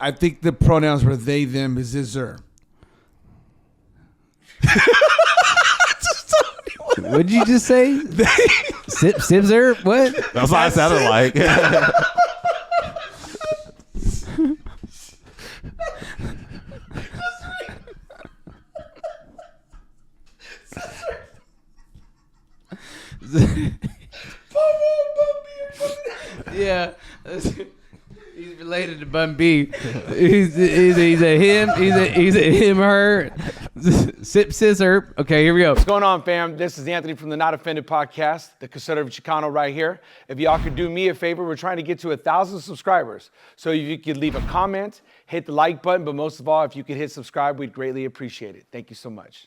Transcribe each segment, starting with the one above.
I think the pronouns were they, them, zizzer. What did you just say? Sibzer? What? That's what I sounded like. Yeah. He's related to Bun B. He's a him. He's a him, her. Sip, scissor. Okay, here we go. What's going on, fam? This is Anthony from the Not Offended podcast, the conservative Chicano right here. If y'all could do me a favor, we're trying to get to 1,000 subscribers. So if you could leave a comment, hit the like button, but most of all, if you could hit subscribe, we'd greatly appreciate it. Thank you so much.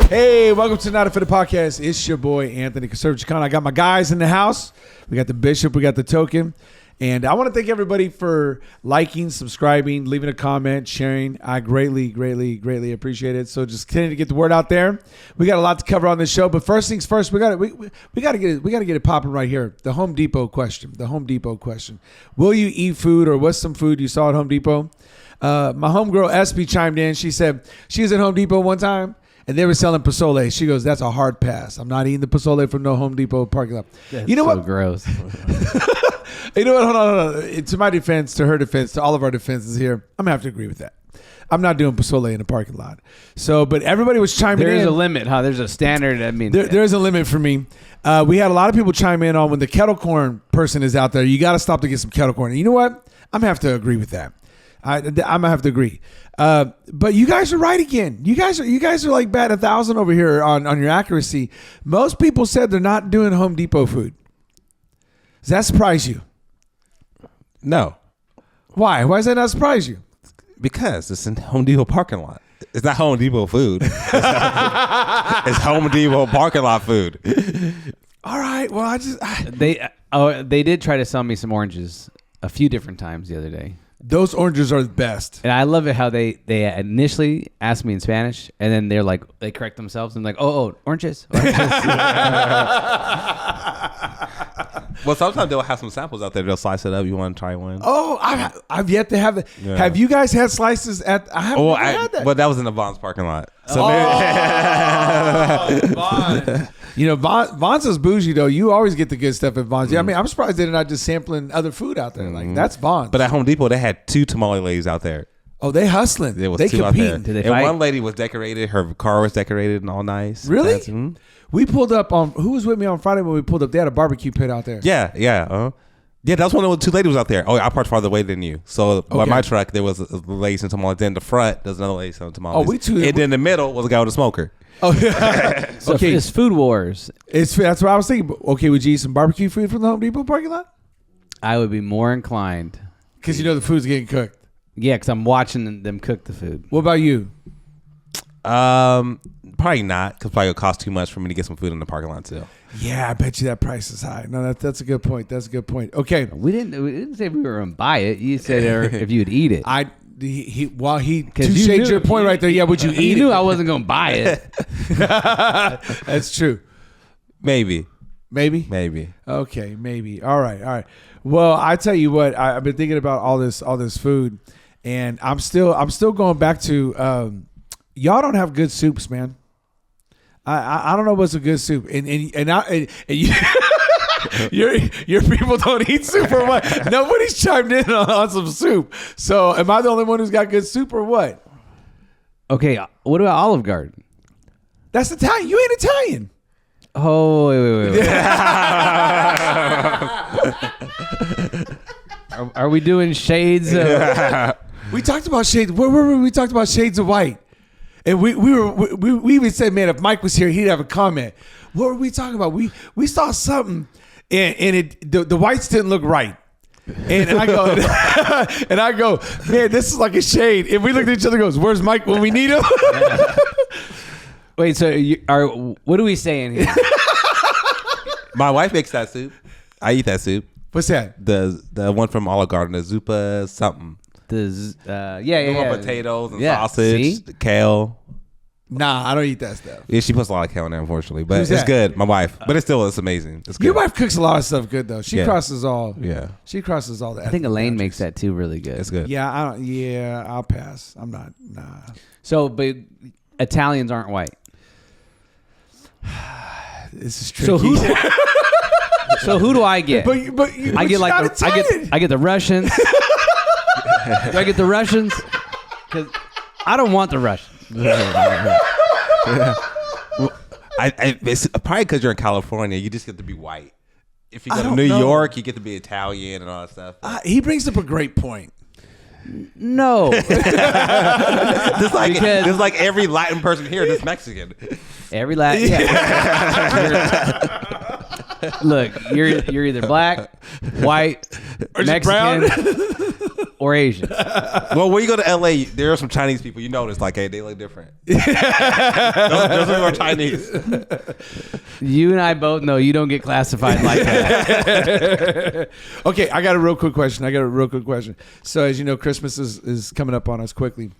Hey, welcome to Not Offended podcast. It's your boy, Anthony, conservative Chicano. I got my guys in the house. We got the bishop, we got the token. And I want to thank everybody for liking, subscribing, leaving a comment, sharing. I greatly, greatly, greatly appreciate it. So just continue to get the word out there. We got a lot to cover on this show, but first things first, we got to get it popping right here. The Home Depot question. Will you eat food, or what's some food you saw at Home Depot? My homegirl SB chimed in. She said she was at Home Depot one time and they were selling pozole. She goes, "That's a hard pass. I'm not eating the pozole from no Home Depot parking lot." That's you know so what? Gross. You know what? Hold on. To my defense, to her defense, to all of our defenses here, I'm gonna have to agree with that. I'm not doing pozole in a parking lot. So, but everybody was chiming in. There's a limit, huh? There's a standard. I mean, there's a limit for me. We had a lot of people chime in on when the kettle corn person is out there. You got to stop to get some kettle corn. And you know what? I'm gonna have to agree with that. I'm gonna have to agree. But you guys are right again. You guys are like batting 1,000 over here on your accuracy. Most people said they're not doing Home Depot food. Does that surprise you? No. Why? Why does that not surprise you? Because it's in Home Depot parking lot. It's not Home Depot food. It's Home Depot parking lot food. All right. Well, they did try to sell me some oranges a few different times the other day. Those oranges are the best. And I love it how they initially asked me in Spanish, and then they're like, they correct themselves and like, oh, oranges. Well, sometimes they'll have some samples out there. They'll slice it up. You want to try one? Oh, I've yet to have it. Yeah. Have you guys had slices at? I haven't had that. But that was in the Vaughn's parking lot. So Vaughn's. You know, Vaughn's is bougie though. You always get the good stuff at Vaughn's. Yeah, I mean, I'm surprised they're not just sampling other food out there. Like that's Vaughn's. But at Home Depot, they had 2 tamale ladies out there. Oh, they hustling. There was they 2 competing. out there. Did they and fight? One lady was decorated. Her car was decorated and all nice. Really? We pulled up on. Who was with me on Friday when we pulled up? They had a barbecue pit out there. Yeah. Yeah, that's when there was 2 ladies was out there. Oh, I parked farther away than you. So by my truck, there was a lady selling tamales. Then the front, there's another lady selling tamales. Oh, we 2. And then in the middle was a guy with a smoker. Oh, so okay. It's food wars. That's what I was thinking. Okay, would you eat some barbecue food from the Home Depot parking lot? I would be more inclined. Because you know the food's getting cooked. Yeah, because I'm watching them cook the food. What about you? Probably not, because probably it'll cost too much for me to get some food in the parking lot too. Yeah, I bet you that price is high. No, that's a good point. That's a good point. Okay, we didn't say we were gonna buy it. You said if you'd eat it. He touched your point right there. Yeah, would you eat it? You knew I wasn't gonna buy it. That's true. Maybe. Okay, maybe. All right. Well, I tell you what, I've been thinking about all this food, and I'm still going back to y'all don't have good soups, man. I don't know what's a good soup, and you, your people don't eat soup or what? Nobody's chimed in on some soup. So am I the only one who's got good soup or what? Okay, what about Olive Garden? That's Italian. You ain't Italian. Oh, wait. Are we doing shades? We talked about shades. Where were we? We talked about shades of white. And we even said, man, if Mike was here, he'd have a comment. What were we talking about? We saw something, and the whites didn't look right. And I go, man, this is like a shade. And we looked at each other and goes, where's Mike when we need him? Wait, so what are we saying here? My wife makes that soup. I eat that soup. What's that? The one from Olive Garden, the Zupa something. potatoes and Yeah, sausage, see? kale. Nah, I don't eat that stuff. Yeah, she puts a lot of kale in there, unfortunately, but Who's it's that? good. My wife, but it's amazing. It's good. Your wife cooks a lot of stuff good though. She Yeah. crosses all. Yeah. She crosses all that. I think Elaine makes that too really good. It's good. Yeah, I don't. Yeah, I'll pass. I'm not. Nah. So, but Italians aren't white. This is tricky. So who? So who do I get? but I get like I get the Russians. Do I get the Russians? Because I don't want the Russians. It's probably because you're in California, you just get to be white. If you I go to don't New know. York, you get to be Italian and all that stuff. He brings up a great point. No. Just like every Latin person here that's Mexican. Every Latin. Yeah. Look, you're either black, white, Or just Mexican, or Asian. Well, when you go to LA, there are some Chinese people. You notice, like, hey, they look different. those are Chinese. You and I both know you don't get classified like that. Okay, I got a real quick question. So, as you know, Christmas is coming up on us quickly.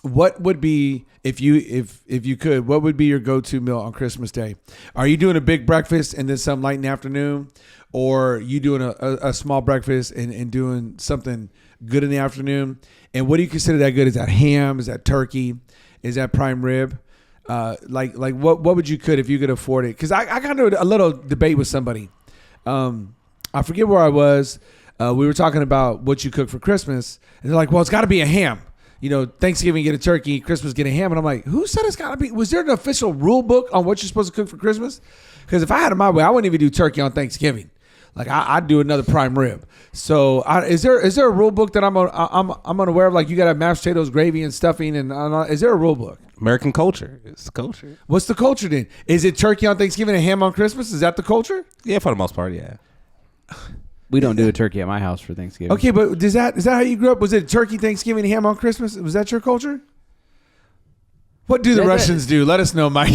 What would be if you could? What would be your go-to meal on Christmas Day? Are you doing a big breakfast and then some light in the afternoon, or you doing a small breakfast and doing something good in the afternoon? And what do you consider that good? Is that ham? Is that turkey? Is that prime rib? Like what would you could if you could afford it? Because I got into a little debate with somebody. I forget where I was. We were talking about what you cook for Christmas, and they're like, "Well, it's got to be a ham." You know, Thanksgiving get a turkey, Christmas get a ham, and I'm like, "Who said it's got to be?" Was there an official rule book on what you're supposed to cook for Christmas? Because if I had it my way, I wouldn't even do turkey on Thanksgiving. Like I'd do another prime rib. So is there a rule book that I'm unaware of? Like you got to have mashed potatoes, gravy, and stuffing, and is there a rule book? American culture. It's the culture. What's the culture then? Is it turkey on Thanksgiving and ham on Christmas? Is that the culture? Yeah, for the most part, yeah. We don't do a turkey at my house for Thanksgiving. Okay, but is that how you grew up? Was it turkey, Thanksgiving, ham on Christmas? Was that your culture? What do the Russians do? Let us know, Mike.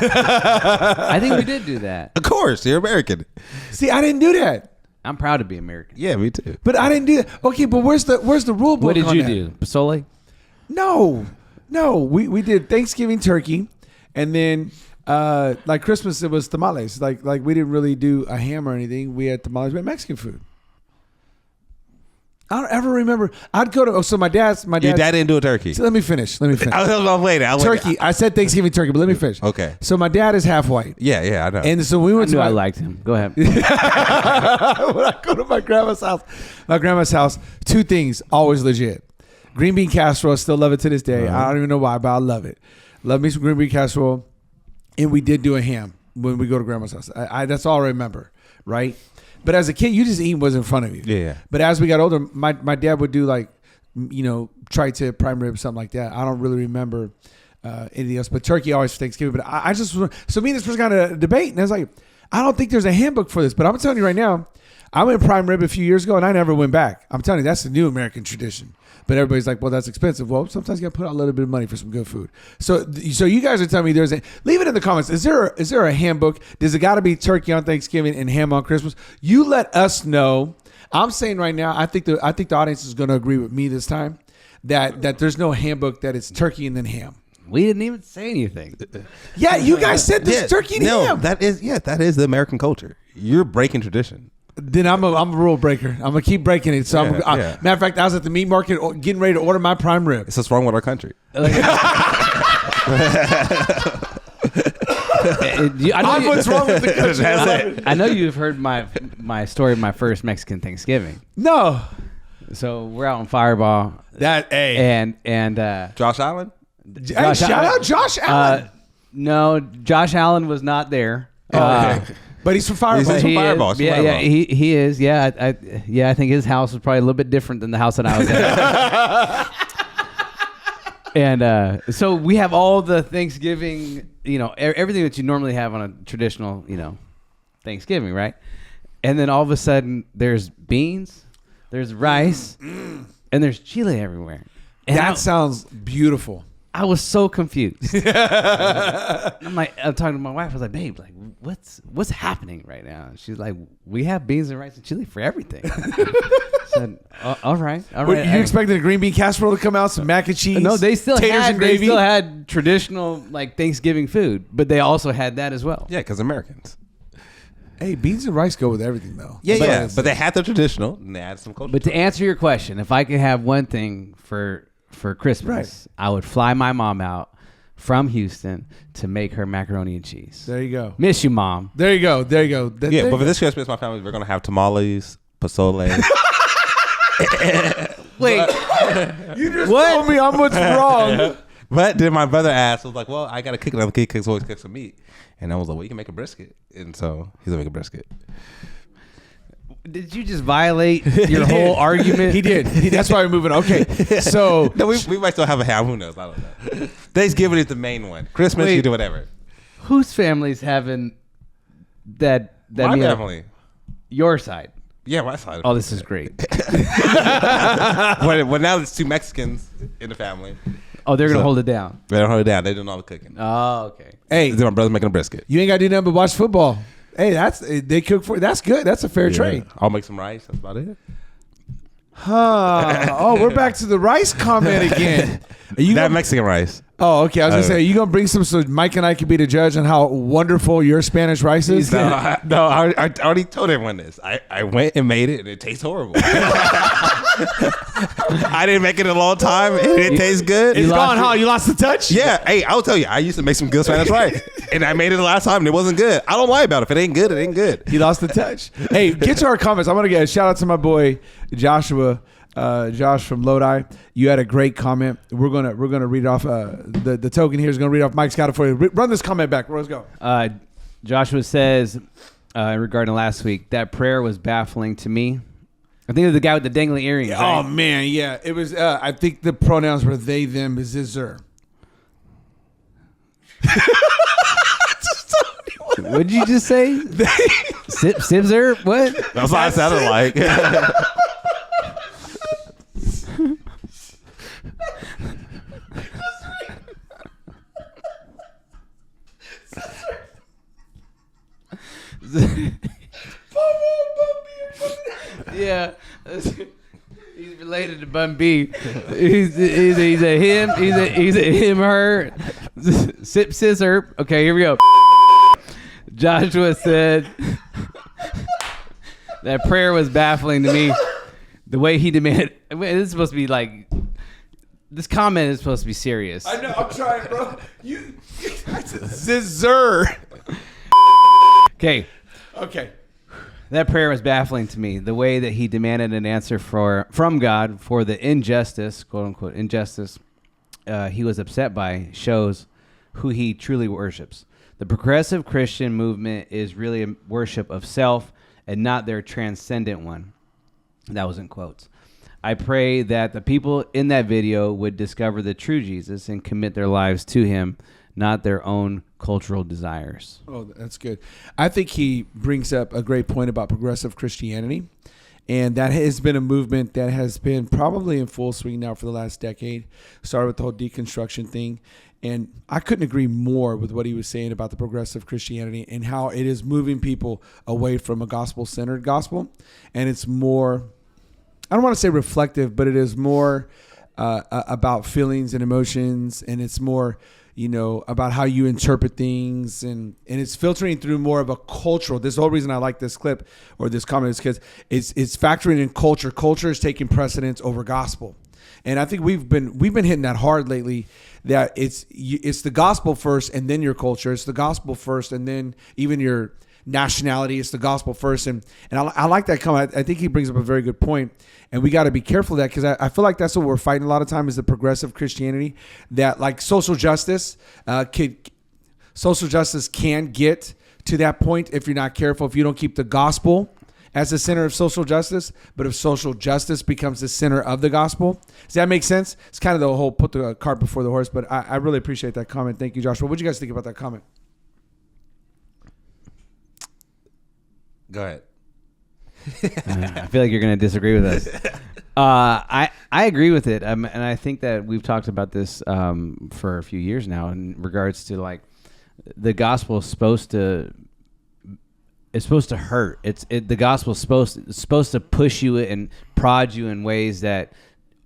I think we did do that. Of course, you're American. See, I didn't do that. I'm proud to be American. Yeah, me too. But I didn't do that. Okay, but where's the rule book? What did on you that? do? Pasole? No. We did Thanksgiving turkey, and then like Christmas it was tamales. Like we didn't really do a ham or anything. We had tamales. We had Mexican food. I don't ever remember. I'd go to my dad's. Your dad didn't do a turkey. So let me finish. I was waiting. Turkey. I said Thanksgiving turkey, but let me finish. Okay. So my dad is half white. Yeah, I know. And so we I went knew to I liked him. Go ahead. when I go to my grandma's house, two things always legit. Green bean casserole, still love it to this day. I don't even know why, but I love it. Love me some green bean casserole. And we did do a ham when we go to grandma's house. I that's all I remember, right? But as a kid, you just eating what's in front of you. Yeah. But as we got older, my dad would do like, tri-tip, prime rib, something like that. I don't really remember anything else. But turkey always for Thanksgiving. But I just, so me and this person got a debate. And I was like, I don't think there's a handbook for this. But I'm telling you right now, I went prime rib a few years ago and I never went back. I'm telling you, that's the new American tradition. But everybody's like, well, that's expensive. Well, sometimes you got to put out a little bit of money for some good food. So you guys are telling me leave it in the comments. Is there a handbook? Does it got to be turkey on Thanksgiving and ham on Christmas? You let us know. I'm saying right now, I think the audience is going to agree with me this time that there's no handbook that it's turkey and then ham. We didn't even say anything. Yeah, you guys said this is turkey and ham. that is the American culture. You're breaking tradition. Then I'm a rule breaker. I'm gonna keep breaking it. So Yeah. matter of fact, I was at the meat market getting ready to order my prime rib. It's what's wrong with our country. I'm what's wrong with the country. That's it. I know you've heard my story of my first Mexican Thanksgiving. No, So we're out on Fireball, and Josh Allen? hey, shout out Josh Allen. no, Josh Allen was not there. Okay. But he's from Fireball. He's from Fireball. Yeah, he is. Yeah, I think his house was probably a little bit different than the house that I was at. And so we have all the Thanksgiving, everything that you normally have on a traditional, Thanksgiving, right? And then all of a sudden, there's beans, there's rice, and there's chili everywhere. And That sounds beautiful. I was so confused. I'm talking to my wife. I was like, babe, like, what's happening right now? And she's like, we have beans and rice and chili for everything. I said, all right. You expected a green bean casserole to come out, some mac and cheese? No, they still taters and gravy? They still had traditional like Thanksgiving food, but they also had that as well. Yeah, because Americans. Hey, beans and rice go with everything, though. Yeah, but they had the traditional and they added some culture. But to answer your question, if I could have one thing for Christmas, I would fly my mom out from Houston to make her macaroni and cheese. There you go. Miss you, Mom. There you go. But for this Christmas, my family, we're going to have tamales, pozole. Wait. You just told me how much wrong. But then my brother asked, I was like, well, I got to cook another kid because always cook some meat. And I was like, well, you can make a brisket. And so he's going to make a brisket. Did you just violate your whole argument? He did. That's why we're moving. Okay. So. No, we might still have a ham. Who knows? I don't know. Thanksgiving is the main one. Christmas, you do whatever. Whose family's having that My meal? family. Your side. Yeah, my side. Oh, this is great. Well, now there's 2 Mexicans in the family. Oh, they're going to hold it down. They don't hold it down. They're doing all the cooking. Oh, okay. Hey, My brother's making a brisket. you ain't got to do nothing but watch football. Hey, they cook for. That's good. That's a fair trade. I'll make some rice. That's about it. Huh. Oh, we're back to the rice comment again. Are you That gonna, Mexican rice. Oh, okay. I was gonna say, are you gonna bring some so Mike and I can be the judge on how wonderful your Spanish rice is? No, I already told everyone this. I went and made it, and it tastes horrible. I didn't make it in a long time, and it tastes good. It's gone, huh? You lost the touch? Yeah. Hey, I'll tell you. I used to make some good Spanish rice, and I made it the last time, and it wasn't good. I don't lie about it. If it ain't good, it ain't good. He lost the touch. Hey, get to our comments. I want to get a shout out to my boy Joshua. Josh from Lodi, you had a great comment. We're gonna read off the token here is gonna read off. Mike's got it for you. Run this comment back. Let's go. Joshua says, regarding last week, that prayer was baffling to me. I think it was the guy with the dangling earrings. Right? Oh man, yeah. It was. I think the pronouns were they, them, zizzer. What did you just say? Sibzer? What? That's what I sounded like. Yeah, he's related to Bun B. He's a him. He's a him. Her. Sip scissor. Okay, here we go. Joshua said that prayer was baffling to me. The way he demanded. This is supposed to be like. This comment is supposed to be serious. I know. I'm trying, bro. You. Zizzer. Okay. Okay. That prayer was baffling to me. The way that he demanded an answer from God for the injustice, quote unquote, injustice he was upset by shows who he truly worships. The progressive Christian movement is really a worship of self and not their transcendent one. That was in quotes. I pray that the people in that video would discover the true Jesus and commit their lives to him, not their own cultural desires. Oh, that's good. I think he brings up a great point about progressive Christianity. And that has been a movement that has been probably in full swing now for the last decade. Started with the whole deconstruction thing. And I couldn't agree more with what he was saying about the progressive Christianity and how it is moving people away from a gospel-centered gospel. And it's more, I don't want to say reflective, but it is more about feelings and emotions. And it's more, about how you interpret things, and it's filtering through more of a cultural. This is the whole reason I like this clip or this comment is because it's factoring in culture. Culture is taking precedence over gospel, and I think we've been hitting that hard lately. That it's the gospel first, and then your culture. It's the gospel first, and then even your nationality. It's the gospel first, and I like that comment. I think he brings up a very good point. And we got to be careful of that because I feel like that's what we're fighting a lot of time is the progressive Christianity that like social justice can get to that point if you're not careful, if you don't keep the gospel as the center of social justice. But if social justice becomes the center of the gospel, does that make sense? It's kind of the whole put the cart before the horse. But I really appreciate that comment. Thank you, Joshua. What do you guys think about that comment? Go ahead. I feel like you're going to disagree with us. I agree with it, and I think that we've talked about this for a few years now in regards to like the gospel is supposed to hurt. The gospel is supposed to push you and prod you in ways that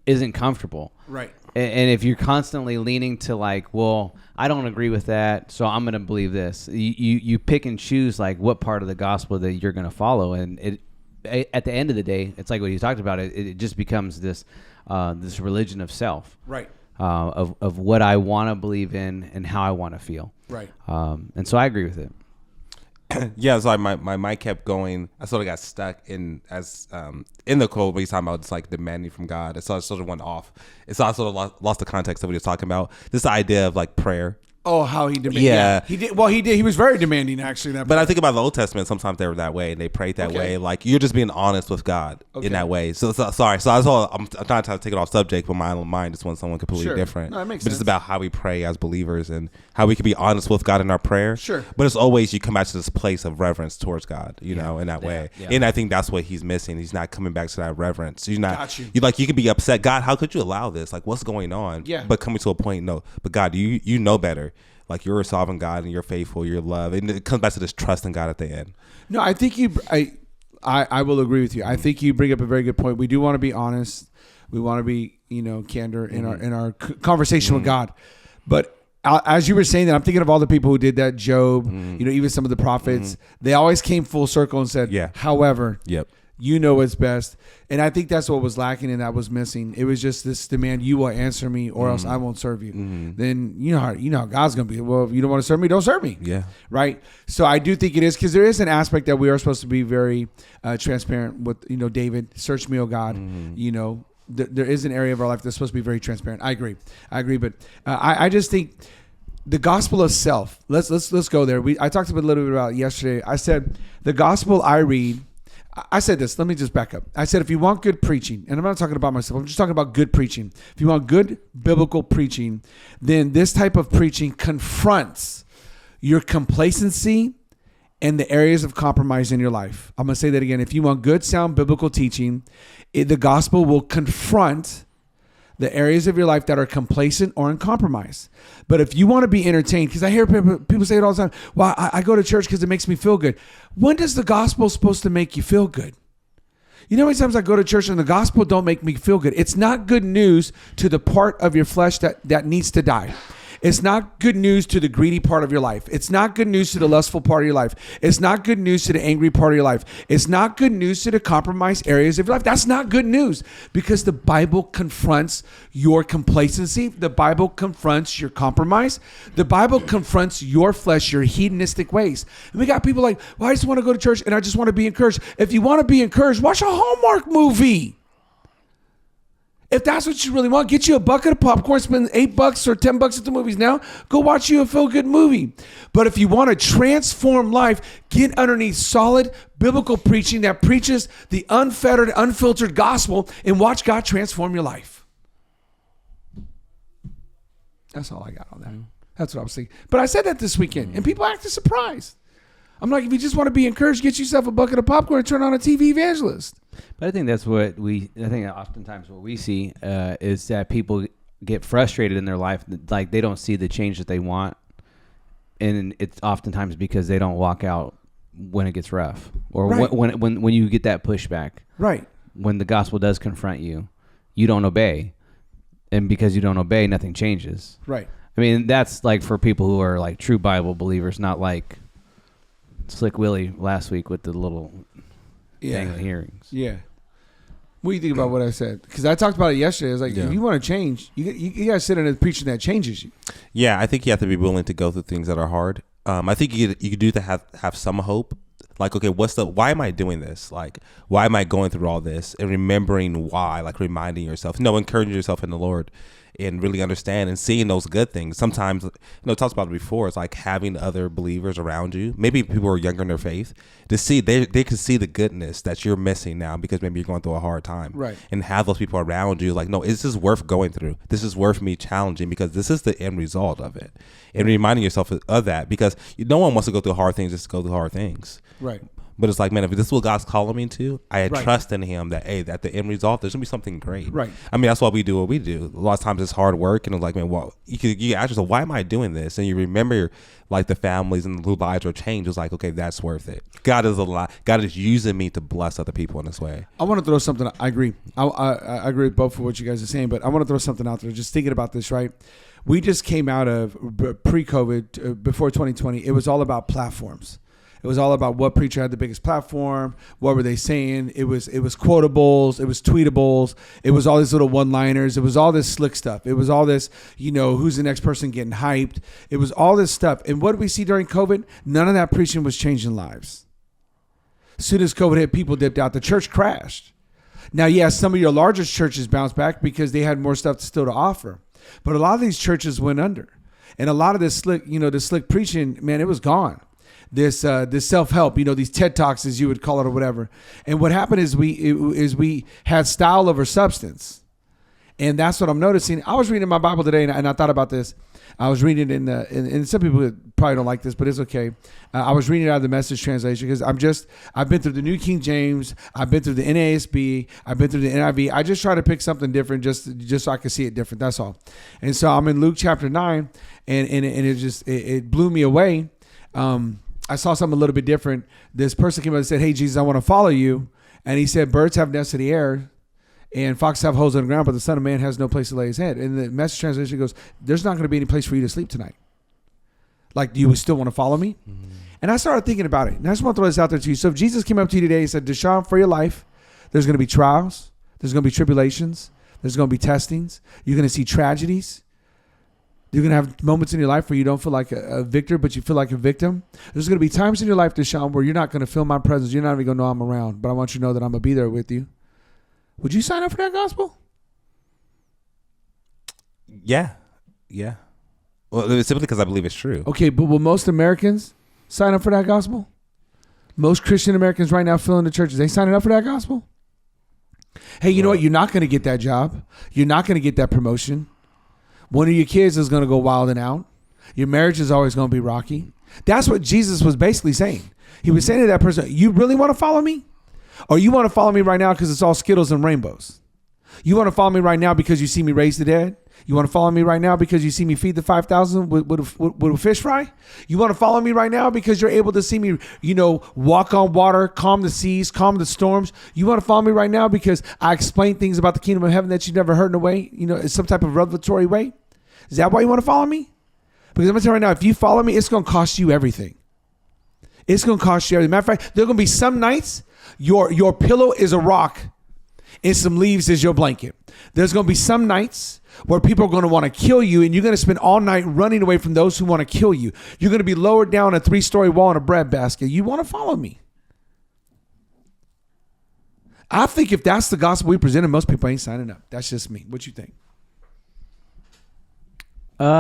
isn't comfortable. Right. And if you're constantly leaning to like, well, I don't agree with that, so I'm going to believe this. You pick and choose like what part of the gospel that you're going to follow, and at the end of the day, it's like what you talked about. It just becomes this religion of self, Right. Of what I want to believe in and how I want to feel, Right. And so I agree with it. Yeah, so my mic kept going. I sort of got stuck in the quote where he's talking about it's like demanding from God. And so I sort of went off. And so I sort of lost the context of what he was talking about. This idea of like prayer. Oh, how he demanded. Yeah. He did. Well, he did. He was very demanding, actually. But I think about the Old Testament. Sometimes they were that way and they prayed that way. Like you're just being honest with God in that way. So sorry. So I'm not trying to take it off subject, but my own mind just wants someone completely different. No, that makes but sense. It's about how we pray as believers and how we can be honest with God in our prayer. Sure. But it's always you come back to this place of reverence towards God, you know, in that way. Yeah. And I think that's what he's missing. He's not coming back to that reverence. You're not. Got you. You like you could be upset. God, how could you allow this? Like what's going on? Yeah. But coming to a point, no. But God, you know better. Like you're a sovereign God and you're faithful, you're love. And it comes back to this trust in God at the end. No, I think I will agree with you. I think you bring up a very good point. We do want to be honest. We want to be, candor in our conversation with God. But as you were saying that, I'm thinking of all the people who did that. Job, even some of the prophets. They always came full circle and said, however, you know what's best. And I think that's what was lacking and that was missing. It was just this demand, you will answer me or else I won't serve you. Then you know how God's going to be. Well, if you don't want to serve me, don't serve me. Yeah. Right? So I do think it is, because there is an aspect that we are supposed to be very transparent with, David, search me, O God. There is an area of our life that's supposed to be very transparent. I agree. But I just think the gospel of self, let's go there. I talked a little bit about it yesterday. I said the gospel I read, I said this, let me just back up. I said, if you want good preaching, and I'm not talking about myself, I'm just talking about good preaching. If you want good biblical preaching, then this type of preaching confronts your complacency and the areas of compromise in your life. I'm going to say that again. If you want good, sound biblical teaching, the gospel will confront the areas of your life that are complacent or in compromise. But if you want to be entertained, because I hear people say it all the time, well, I go to church because it makes me feel good. When does the gospel supposed to make you feel good? You know how many times I go to church and the gospel don't make me feel good? It's not good news to the part of your flesh that needs to die. It's not good news to the greedy part of your life. It's not good news to the lustful part of your life. It's not good news to the angry part of your life. It's not good news to the compromised areas of your life. That's not good news, because the Bible confronts your complacency. The Bible confronts your compromise. The Bible confronts your flesh, your hedonistic ways. And we got people like, well, I just want to go to church and I just want to be encouraged. If you want to be encouraged, watch a Hallmark movie. If that's what you really want, get you a bucket of popcorn, spend $8 or $10 at the movies now, go watch you a feel-good movie. But if you want to transform life, get underneath solid biblical preaching that preaches the unfettered, unfiltered gospel and watch God transform your life. That's all I got on that. That's what I was thinking. But I said that this weekend, and people acted surprised. I'm like, if you just want to be encouraged, get yourself a bucket of popcorn and turn on a TV evangelist. But I think that's what oftentimes what we see is that people get frustrated in their life, like they don't see the change that they want, and it's oftentimes because they don't walk out when it gets rough, or Right. when you get that pushback. Right. When the gospel does confront you, you don't obey, and because you don't obey, nothing changes. Right. I mean, that's like for people who are like true Bible believers, not like Slick Willie last week with the little thing of hearings. Yeah. What do you think about what I said? Because I talked about it yesterday. I was like, if you want to change, you got to sit in a preaching that changes you. Yeah, I think you have to be willing to go through things that are hard. I think you do have some hope. Like, okay, why am I doing this? Like, why am I going through all this? And remembering why, like reminding yourself, encouraging yourself in the Lord and really understand and seeing those good things. Sometimes, it talks about it before, it's like having other believers around you, maybe people who are younger in their faith, to see, they can see the goodness that you're missing now because maybe you're going through a hard time. Right. And have those people around you like, no, this is worth going through. This is worth me challenging because this is the end result of it. And reminding yourself of that, because no one wants to go through hard things just to go through hard things. Right. But it's like, man, if this is what God's calling me to, I Right. trust in Him that, hey, at the end result, there's gonna be something great. Right. I mean, that's why we do what we do. A lot of times it's hard work, and it's like, man, well, you ask yourself, why am I doing this? And you remember, like, the families and the lives are changed. It's like, okay, that's worth it. God is a lot. God is using me to bless other people in this way. I want to throw something. I agree. I agree with both of what you guys are saying, but I want to throw something out there. Just thinking about this, right? We just came out of pre-COVID, before 2020. It was all about platforms. It was all about what preacher had the biggest platform. What were they saying? It was quotables. It was tweetables. It was all these little one-liners. It was all this slick stuff. It was all this, who's the next person getting hyped. It was all this stuff. And what did we see during COVID? None of that preaching was changing lives. As soon as COVID hit, people dipped out. The church crashed. Now, yes, some of your largest churches bounced back because they had more stuff still to offer. But a lot of these churches went under. And a lot of this slick preaching, man, it was gone. This self-help, these TED Talks, as you would call it, or whatever. And what happened is we had style over substance. And that's what I'm noticing. I was reading my Bible today, and I thought about this. I was reading it and some people probably don't like this, but it's okay. I was reading it out of the Message translation because I've been through the New King James, I've been through the NASB, I've been through the NIV. I just try to pick something different just so I can see it different. That's all. And so I'm in Luke chapter 9, and it blew me away. I saw something a little bit different. This person came up and said, "Hey, Jesus, I want to follow you." And he said, "Birds have nests in the air, and foxes have holes in the ground, but the Son of Man has no place to lay his head." And the Message translation goes, "There's not going to be any place for you to sleep tonight. Like, do you still want to follow me?" Mm-hmm. And I started thinking about it. And I just want to throw this out there to you. So if Jesus came up to you today and said, "Deshaun, for your life, there's going to be trials. There's going to be tribulations. There's going to be testings. You're going to see tragedies. You're going to have moments in your life where you don't feel like a victor, but you feel like a victim. There's going to be times in your life, Deshaun, where you're not going to feel my presence. You're not even going to know I'm around, but I want you to know that I'm going to be there with you." Would you sign up for that gospel? Yeah. Well, it's simply because I believe it's true. Okay, but will most Americans sign up for that gospel? Most Christian Americans right now filling the churches, they signing up for that gospel? Hey, you know what? You're not going to get that job. You're not going to get that promotion. One of your kids is going to go wild and out. Your marriage is always going to be rocky. That's what Jesus was basically saying. He was saying to that person, "You really want to follow me? Or you want to follow me right now because it's all Skittles and rainbows? You want to follow me right now because you see me raise the dead? You want to follow me right now because you see me feed the 5,000 with a fish fry? You want to follow me right now because you're able to see me, walk on water, calm the seas, calm the storms? You want to follow me right now because I explain things about the kingdom of heaven that you've never heard in a way, in some type of revelatory way? Is that why you want to follow me? Because I'm going to tell you right now, if you follow me, it's going to cost you everything. It's going to cost you everything. Matter of fact, there are going to be some nights your pillow is a rock and some leaves is your blanket. There's going to be some nights where people are going to want to kill you, and you're going to spend all night running away from those who want to kill you. You're going to be lowered down a 3-story wall in a bread basket. You want to follow me? I think if that's the gospel we presented, most people ain't signing up. That's just me. What you think? What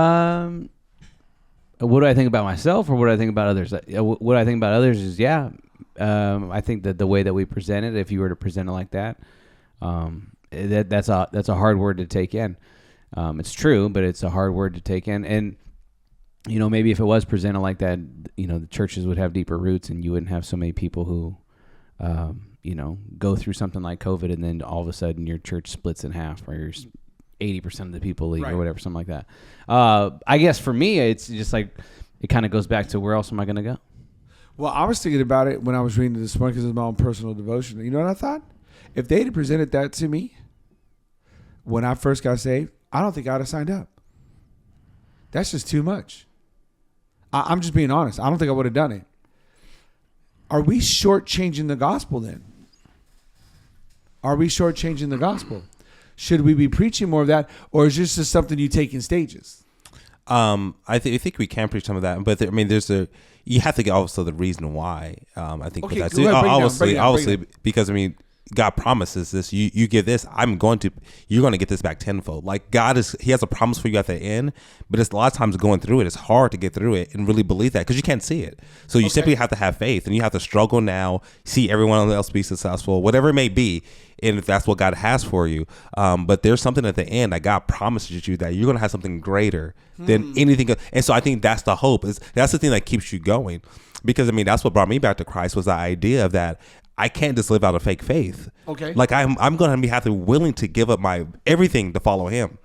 do I think about myself, or what do I think about others? What I think about others is, I think that the way that we present it, if you were to present it like that, that's a hard word to take in. It's true, but it's a hard word to take in. And maybe if it was presented like that, the churches would have deeper roots, and you wouldn't have so many people who, go through something like COVID, and then all of a sudden your church splits in half, or you're 80% of the people leave, or whatever, something like that. I guess for me, it's just like, it kind of goes back to, where else am I going to go? Well, I was thinking about it when I was reading it this morning because it's my own personal devotion. You know what I thought? If they had presented that to me when I first got saved, I don't think I'd have signed up. That's just too much. I'm just being honest. I don't think I would have done it. Are we shortchanging the gospel then? Are we shortchanging the gospel? Should we be preaching more of that, or is this just something you take in stages? I think we can preach some of that, but you have to get also the reason why. I think Okay, that's go ahead, obviously break it down. because God promises this. You give this, you're going to get this back tenfold. Like he has a promise for you at the end, but it's a lot of times going through it. It's hard to get through it and really believe that because you can't see it. So you simply have to have faith, and you have to struggle now, see everyone else be successful, whatever it may be. And if that's what God has for you. But there's something at the end that God promises you that you're going to have something greater than anything. And so I think that's the hope. That's the thing that keeps you going. Because, I mean, that's what brought me back to Christ was the idea of that I can't just live out of fake faith. Okay. Like I'm going to have to be willing to give up my everything to follow him.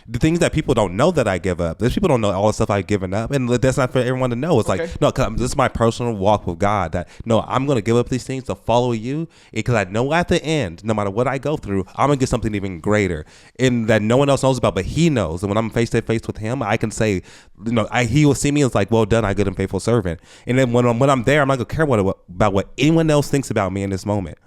The things that people don't know that I give up. There's people don't know all the stuff I've given up. And that's not for everyone to know. It's like, no, cause this is my personal walk with God. That, no, I'm going to give up these things to follow you because I know at the end, no matter what I go through, I'm going to get something even greater and that no one else knows about, but he knows. And when I'm face to face with him, I can say, he will see me as like, well done, I good and faithful servant. And then when I'm there, I'm not going to care about what anyone else thinks about me in this moment.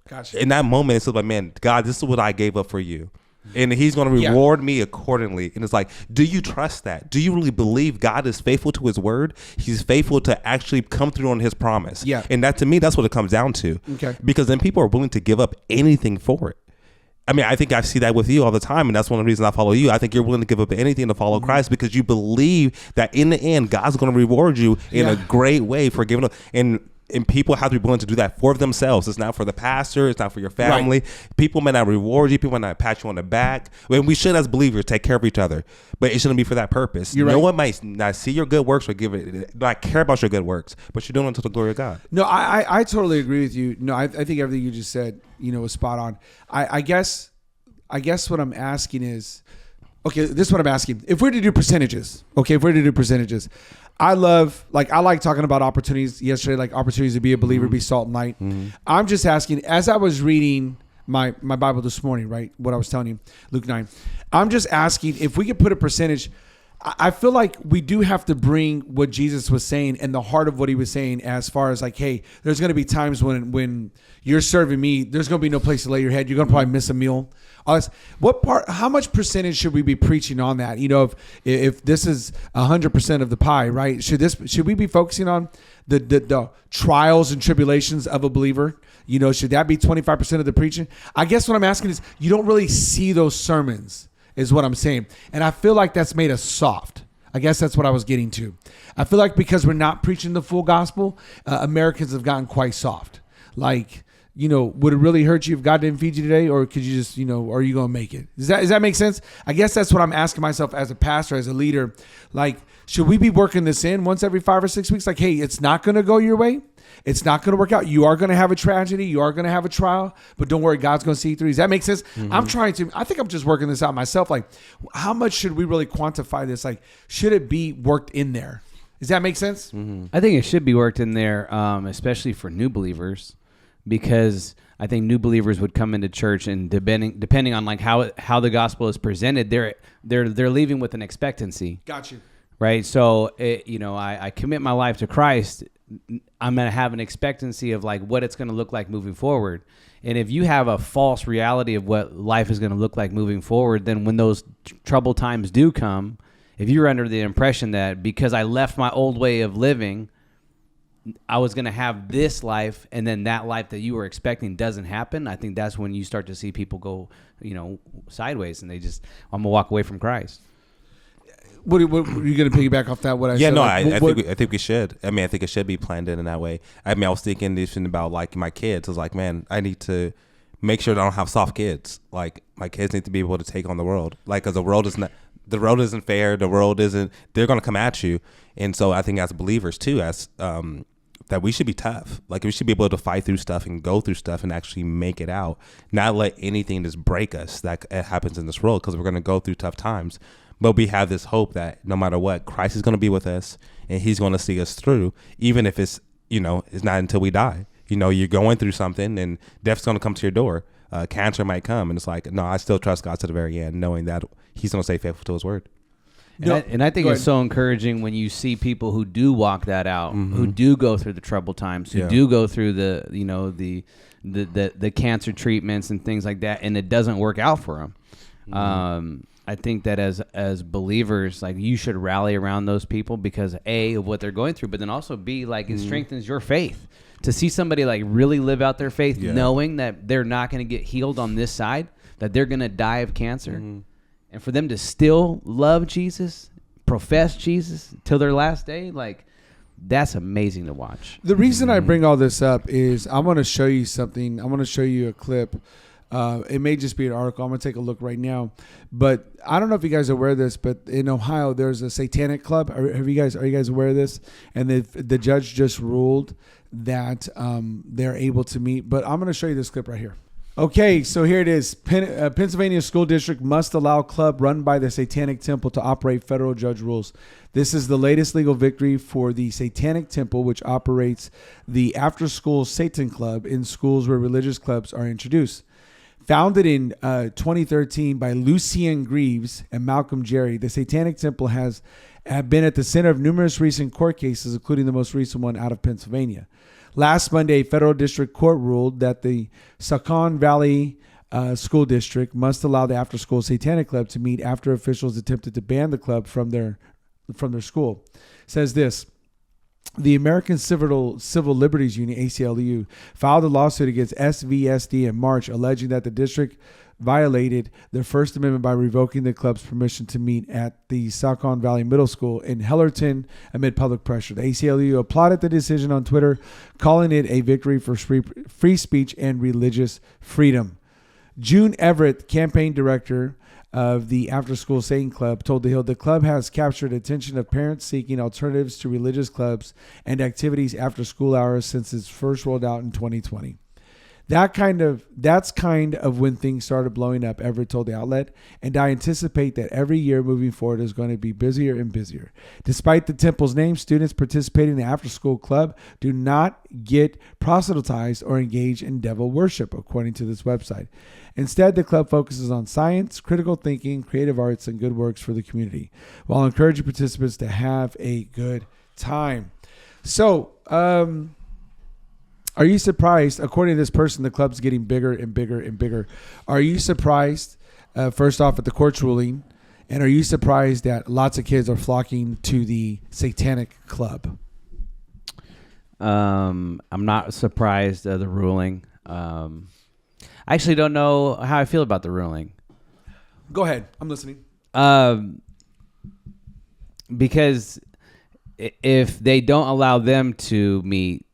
Gotcha. In that moment, it's like, man, God, this is what I gave up for you. And he's going to reward me accordingly. And it's like, do you trust that? Do you really believe God is faithful to his word? He's faithful to actually come through on his promise. Yeah. And that, to me, that's what it comes down to. Okay. Because then people are willing to give up anything for it. I mean, I think I see that with you all the time. And that's one of the reasons I follow you. I think you're willing to give up anything to follow Christ because you believe that in the end, God's going to reward you in a great way for giving up. And people have to be willing to do that for themselves. It's not for the pastor. It's not for your family. Right. People may not reward you. People may not pat you on the back. When we should, as believers, take care of each other. But it shouldn't be for that purpose. No one might not see your good works or not care about your good works, but you're doing it to the glory of God. No, I totally agree with you. No, I think everything you just said, was spot on. I guess what I'm asking is, okay, this is what I'm asking. If we're to do percentages, I like talking about opportunities yesterday, like opportunities to be a believer, be salt and light. I'm just asking, as I was reading my Bible this morning, right? What I was telling you, Luke 9, I'm just asking if we could put a percentage. I feel like we do have to bring what Jesus was saying and the heart of what he was saying as far as like, hey, there's going to be times when you're serving me, there's going to be no place to lay your head. You're going to probably miss a meal. How much percentage should we be preaching on that? If this is 100% of the pie, right? Should we be focusing on the trials and tribulations of a believer? Should that be 25% of the preaching? I guess what I'm asking is, you don't really see those sermons, is what I'm saying. And I feel like that's made us soft. I guess that's what I was getting to. I feel like because we're not preaching the full gospel, Americans have gotten quite soft. Like, would it really hurt you if God didn't feed you today? Or could you just, are you going to make it? Does that make sense? I guess that's what I'm asking myself as a pastor, as a leader. Like, should we be working this in once every 5 or 6 weeks? Like, hey, it's not going to go your way. It's not going to work out. You are going to have a tragedy. You are going to have a trial, but don't worry, God's going to see you through. Does that make sense? I think I'm just working this out myself. Like, how much should we really quantify this? Like, should it be worked in there? Does that make sense? I think it should be worked in there, especially for new believers, because I think new believers would come into church and depending on like how the gospel is presented, they're leaving with an expectancy. Got you. Right. So, I commit my life to Christ. I'm going to have an expectancy of like what it's going to look like moving forward. And if you have a false reality of what life is going to look like moving forward, then when those troubled times do come, if you're under the impression that because I left my old way of living, I was going to have this life, and then that life that you were expecting doesn't happen, I think that's when you start to see people go, sideways, and I'm going to walk away from Christ. What are you going to piggyback off that? What I said? No, I think we should. I mean, I think it should be planned in that way. I mean, I was thinking this about like my kids. I was like, man, I need to make sure that I don't have soft kids. Like my kids need to be able to take on the world. Like, because the world isn't fair. The world isn't. They're going to come at you. And so I think as believers too, that we should be tough. Like we should be able to fight through stuff and go through stuff and actually make it out. Not let anything just break us that happens in this world, because we're going to go through tough times. But we have this hope that no matter what, Christ is going to be with us and he's going to see us through, even if it's not until we die. You're going through something and death's going to come to your door. Cancer might come. And it's like, no, I still trust God to the very end, knowing that he's going to stay faithful to his word. And I think it's so encouraging when you see people who do walk that out, who do go through the troubled times, who do go through the cancer treatments and things like that, and it doesn't work out for them. I think that as believers, like you should rally around those people because A, of what they're going through, but then also B, like it strengthens your faith. To see somebody like really live out their faith, knowing that they're not going to get healed on this side, that they're going to die of cancer, and for them to still love Jesus, profess Jesus till their last day, like that's amazing to watch. The reason I bring all this up is I want to show you something. I want to show you a clip. It may just be an article. I'm going to take a look right now. But I don't know if you guys are aware of this, but in Ohio, there's a Satanic Club. Are you guys aware of this? And the judge just ruled that they're able to meet. But I'm going to show you this clip right here. Okay, so here it is. Pennsylvania School District must allow club run by the Satanic Temple to operate. Federal judge rules. This is the latest legal victory for the Satanic Temple, which operates the after-school Satan Club in schools where religious clubs are introduced. Founded in 2013 by Lucien Greaves and Malcolm Jerry, the Satanic Temple have been at the center of numerous recent court cases, including the most recent one out of Pennsylvania. Last Monday, a federal district court ruled that the Saucon Valley School District must allow the after-school Satanic Club to meet after officials attempted to ban the club from their school. It says this. The American Civil Liberties Union, ACLU, filed a lawsuit against SVSD in March, alleging that the district violated their First Amendment by revoking the club's permission to meet at the Saucon Valley Middle School in Hellerton amid public pressure. The ACLU applauded the decision on Twitter, calling it a victory for free speech and religious freedom. June Everett, campaign director of the After School Satan Club, told The Hill the club has captured attention of parents seeking alternatives to religious clubs and activities after school hours since its first rolled out in 2020. That's kind of when things started blowing up, Everett told the outlet, and I anticipate that every year moving forward is going to be busier and busier. Despite the temple's name, students participating in the after-school club do not get proselytized or engage in devil worship, according to this website. Instead, the club focuses on science, critical thinking, creative arts, and good works for the community, while encouraging participants to have a good time. So, are you surprised? According to this person, the club's getting bigger and bigger and bigger. Are you surprised, first off, at the court's ruling? And are you surprised that lots of kids are flocking to the Satanic Club? I'm not surprised at the ruling. I actually don't know how I feel about the ruling. Go ahead. I'm listening. Because if they don't allow them to meet,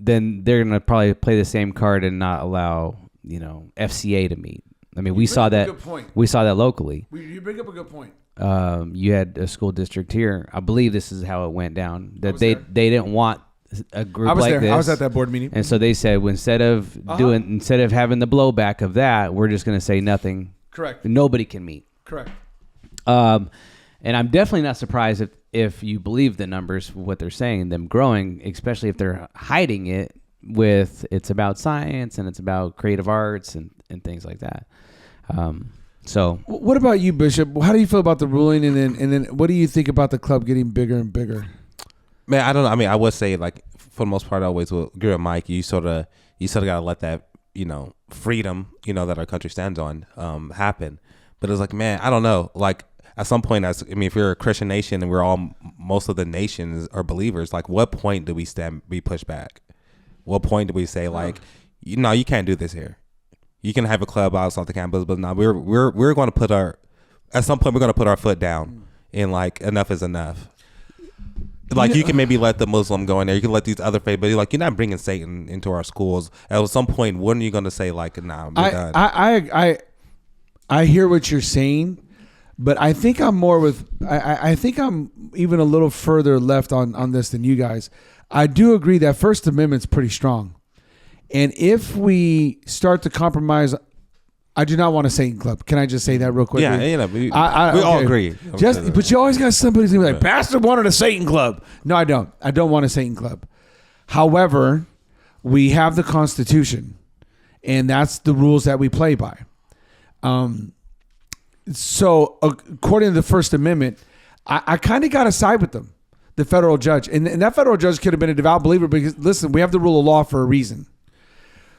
then they're going to probably play the same card and not allow, FCA to meet. I mean, we saw that. We saw that locally. You bring up a good point. You had a school district here. I believe this is how it went down. That they didn't want a group like this. I was at that board meeting. And so they said, instead of having the blowback of that, we're just going to say nothing. Correct. Nobody can meet. Correct. And I'm definitely not surprised if you believe the numbers, what they're saying, them growing, especially if they're hiding it with it's about science and it's about creative arts and things like that. So what about you, Bishop? How do you feel about the ruling? And then what do you think about the club getting bigger and bigger? Man, I don't know. I mean, I would say, like, for the most part, I always will agree with Mike. You sort of got to let that, freedom, that our country stands on, happen. But it's like, man, I don't know. Like, at some point, if you're a Christian nation and most of the nations are believers, like, what point do we push back? What point do we say, like, you can't do this here? You can have a club outside off the campus, but no, we're going to at some point, we're going to put our foot down and, like, enough is enough. Like, you can maybe let the Muslim go in there. You can let these other faith, but you're not bringing Satan into our schools. At some point, when are you going to say, like, nah, we're done? I hear what you're saying, but I think I'm I think I'm even a little further left on this than you guys. I do agree that First Amendment's pretty strong. And if we start to compromise, I do not want a Satan Club. Can I just say that real quick? Yeah, we all agree. But you always got somebody who's gonna be like, Pastor wanted a Satan Club. No, I don't. I don't want a Satan Club. However, we have the Constitution, and that's the rules that we play by. So according to the First Amendment, I kind of got to side with them, the federal judge. And that federal judge could have been a devout believer because, listen, we have the rule of law for a reason.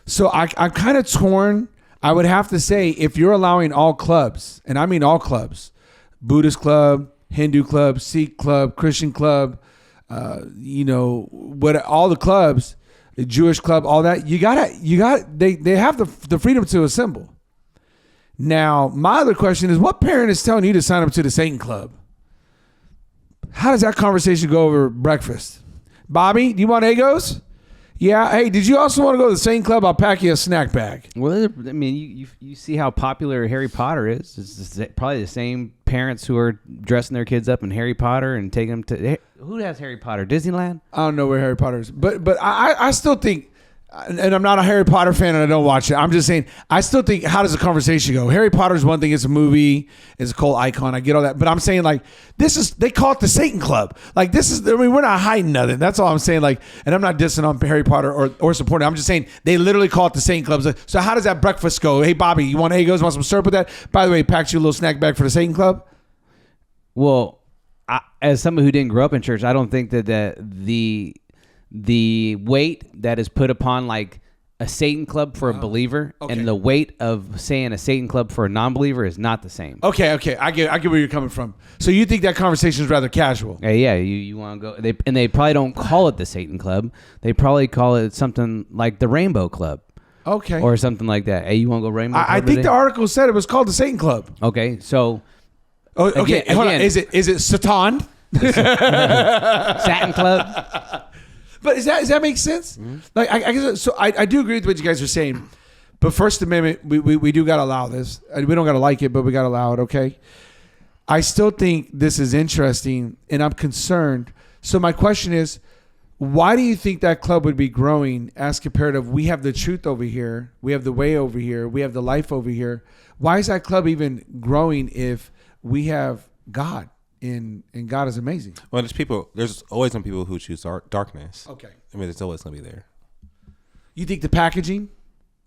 So I'm kind of torn. I would have to say, if you're allowing all clubs, and I mean all clubs, Buddhist club, Hindu club, Sikh club, Christian club, all the clubs, the Jewish club, all that, they have the freedom to assemble. Now, my other question is, what parent is telling you to sign up to the Satan Club? How does that conversation go over breakfast? Bobby, do you want Egos? Yeah. Hey, did you also want to go to the Satan Club? I'll pack you a snack bag. Well, I mean, you see how popular Harry Potter is. It's probably the same parents who are dressing their kids up in Harry Potter and taking them to... Who has Harry Potter? Disneyland? I don't know where Harry Potter is. But I still think... And I'm not a Harry Potter fan and I don't watch it. I'm just saying, I still think, how does the conversation go? Harry Potter's one thing. It's a movie. It's a cult icon. I get all that. But I'm saying, like, they call it the Satan Club. Like, we're not hiding nothing. That's all I'm saying. Like, and I'm not dissing on Harry Potter or supporting. I'm just saying, they literally call it the Satan Club. So how does that breakfast go? Hey, Bobby, you want Egos? Want some syrup with that? By the way, packed you a little snack bag for the Satan Club? Well, as someone who didn't grow up in church, I don't think that the weight that is put upon like a Satan club for a believer and the weight of saying a Satan club for a non-believer is not the same. Okay. I get where you're coming from. So you think that conversation is rather casual? Yeah. You want to go? They probably don't call it the Satan Club. They probably call it something like the Rainbow Club. Okay. Or something like that. Hey, you want to go Rainbow Club I think today? the article said it was called the Satan Club. Okay, so. Oh, okay. Hold on. Is it Satan? Satin Club. But does that make sense? Mm-hmm. Like I guess so. I do agree with what you guys are saying. But First Amendment, we do gotta allow this. We don't gotta like it, but we gotta allow it. Okay. I still think this is interesting, and I'm concerned. So my question is, why do you think that club would be growing as compared to we have the truth over here, we have the way over here, we have the life over here? Why is that club even growing if we have God? And God is amazing. Well, there's always some people who choose darkness. Okay. I mean, it's always going to be there. You think the packaging?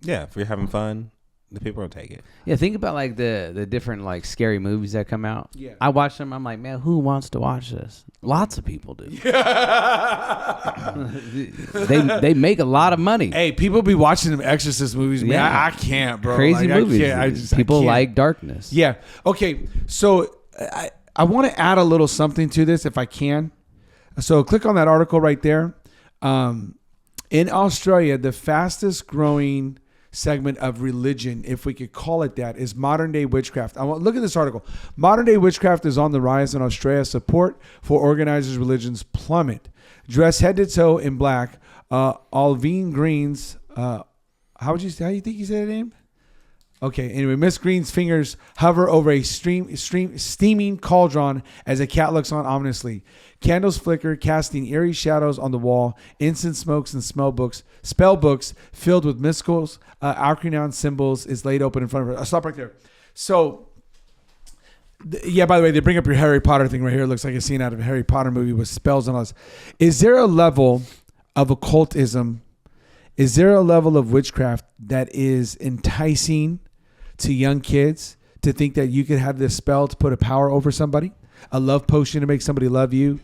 Yeah. If you're having fun, the people will take it. Yeah. Think about like the different like scary movies that come out. Yeah. I watch them. I'm like, man, who wants to watch this? Lots of people do. they make a lot of money. Hey, people be watching them Exorcist movies. Man, Yeah. I can't, bro. Crazy like, movies. People like darkness. Yeah. Okay. So I want to add a little something to this if I can. So click on that article right there. In Australia, the fastest growing segment of religion, if we could call it that, is modern day witchcraft. Look at this article. Modern day witchcraft is on the rise in Australia. Support for organizers' religions plummet. Dressed head to toe in black, Alvine Green's. How do you think you said the name? Okay, anyway, Miss Green's fingers hover over a steaming cauldron as a cat looks on ominously. Candles flicker, casting eerie shadows on the wall. Incense smokes and spell books filled with mystical Arcanian symbols is laid open in front of her. I'll stop right there. So, by the way, they bring up your Harry Potter thing right here. It looks like a scene out of a Harry Potter movie with spells and all this. Is there a level of occultism? Is there a level of witchcraft that is enticing to young kids to think that you could have this spell to put a power over somebody, a love potion to make somebody love you,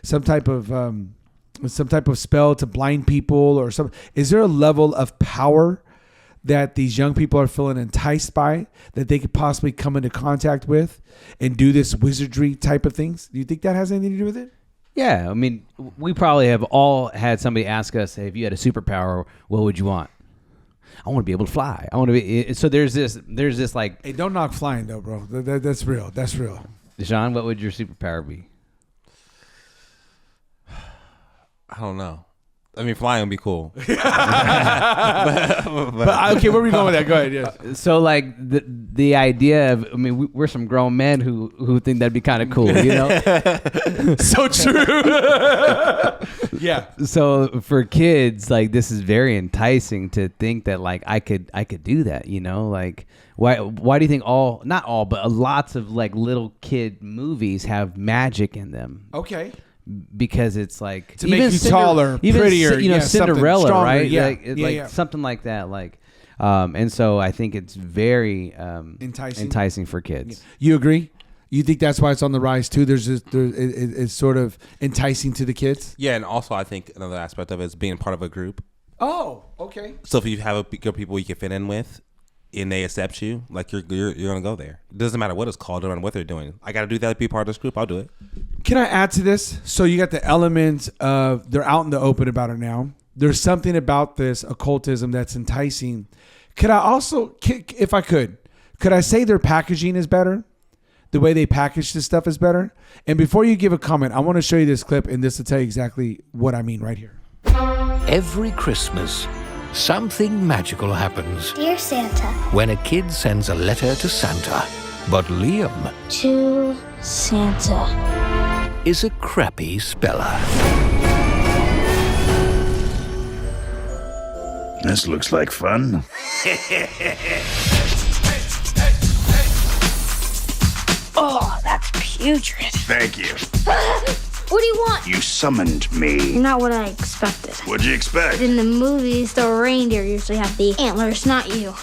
some type of spell to blind people or something? Is there a level of power that these young people are feeling enticed by that they could possibly come into contact with and do this wizardry type of things? Do you think that has anything to do with it? Yeah, I mean, we probably have all had somebody ask us, hey, if you had a superpower, what would you want? I want to be able to fly. I want to be. So there's this like. Hey, don't knock flying though, bro. That's real. That's real. Deshaun, what would your superpower be? I don't know. I mean, flying would be cool. But okay, where are we going with that? Go ahead. Yes. So like the idea of, I mean, we're some grown men who think that'd be kind of cool, you know? So true. Yeah. So for kids, like this is very enticing to think that like I could do that, you know? Like why do you think not all, but lots of like little kid movies have magic in them? Okay. Because it's like to make you taller, prettier, you know, Cinderella, stronger, right? Yeah. Something like that. Like, and so I think it's very enticing for kids. You agree? You think that's why it's on the rise too? It's sort of enticing to the kids. Yeah, and also I think another aspect of it is being part of a group. Oh, okay. So if you have a group of people you can fit in with, and they accept you, like you're gonna go there. It doesn't matter what it's called or what they're doing. I got to do that to be part of this group. I'll do it. Can I add to this? So you got the element of they're out in the open about it now. There's something about this occultism that's enticing. Could I also, if I could I say their packaging is better? The way they package this stuff is better? And before you give a comment, I want to show you this clip, and this will tell you exactly what I mean right here. Every Christmas, something magical happens Dear Santa. when a kid sends a letter to Santa. But Liam To Santa. is a crappy speller. This looks like fun. Oh, that's putrid. Thank you. What do you want? You summoned me. Not what I expected. What'd you expect? In the movies, the reindeer usually have the antlers, not you.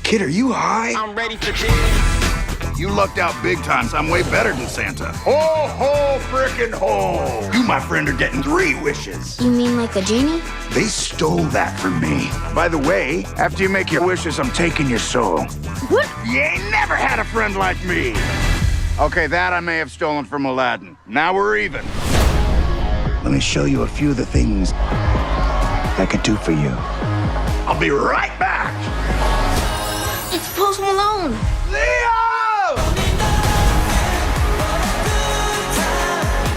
Kid, are you high? I'm ready for this. You lucked out big time. I'm way better than Santa. Ho, ho, frickin' ho. You, my friend, are getting 3 wishes. You mean like a genie? They stole that from me. By the way, after you make your wishes, I'm taking your soul. What? You ain't never had a friend like me. Okay, that I may have stolen from Aladdin. Now we're even. Let me show you a few of the things I could do for you. I'll be right back. It's Post Malone. Leo!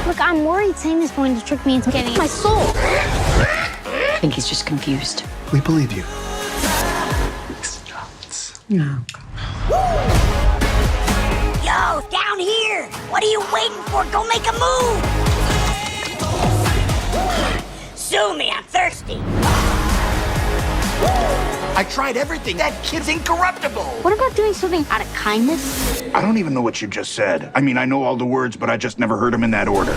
Look, I'm worried Santa's going to trick me into getting my soul. I think he's just confused. We believe you. Yo, down here! What are you waiting for? Go make a move! Sue me, I'm thirsty. I tried everything. That kid's incorruptible. What about doing something out of kindness? I don't even know what you just said. I mean, I know all the words, but I just never heard them in that order.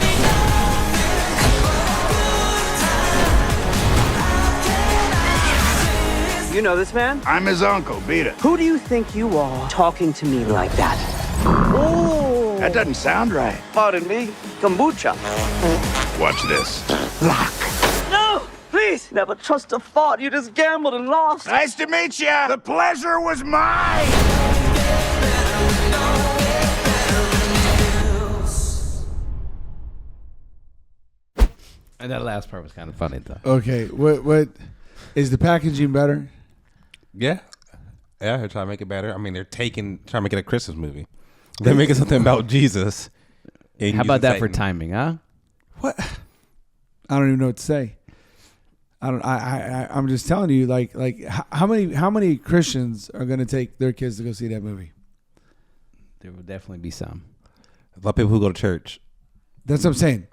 You know this man? I'm his uncle. Beat it. Who do you think you are talking to me like that? Oh! That doesn't sound right. Pardon me, kombucha. Watch this. Lock. No! Please! Never trust a thought. You just gambled and lost. Nice to meet you. The pleasure was mine. And that last part was kind of funny, though. Okay, what is the packaging better? Yeah, they're trying to make it better. I mean, they're trying to make it a Christmas movie. They're making something about Jesus. How about that for timing, huh? What? I don't even know what to say. I'm just telling you, like how many Christians are going to take their kids to go see that movie? There will definitely be some. A lot of people who go to church. That's what I'm saying.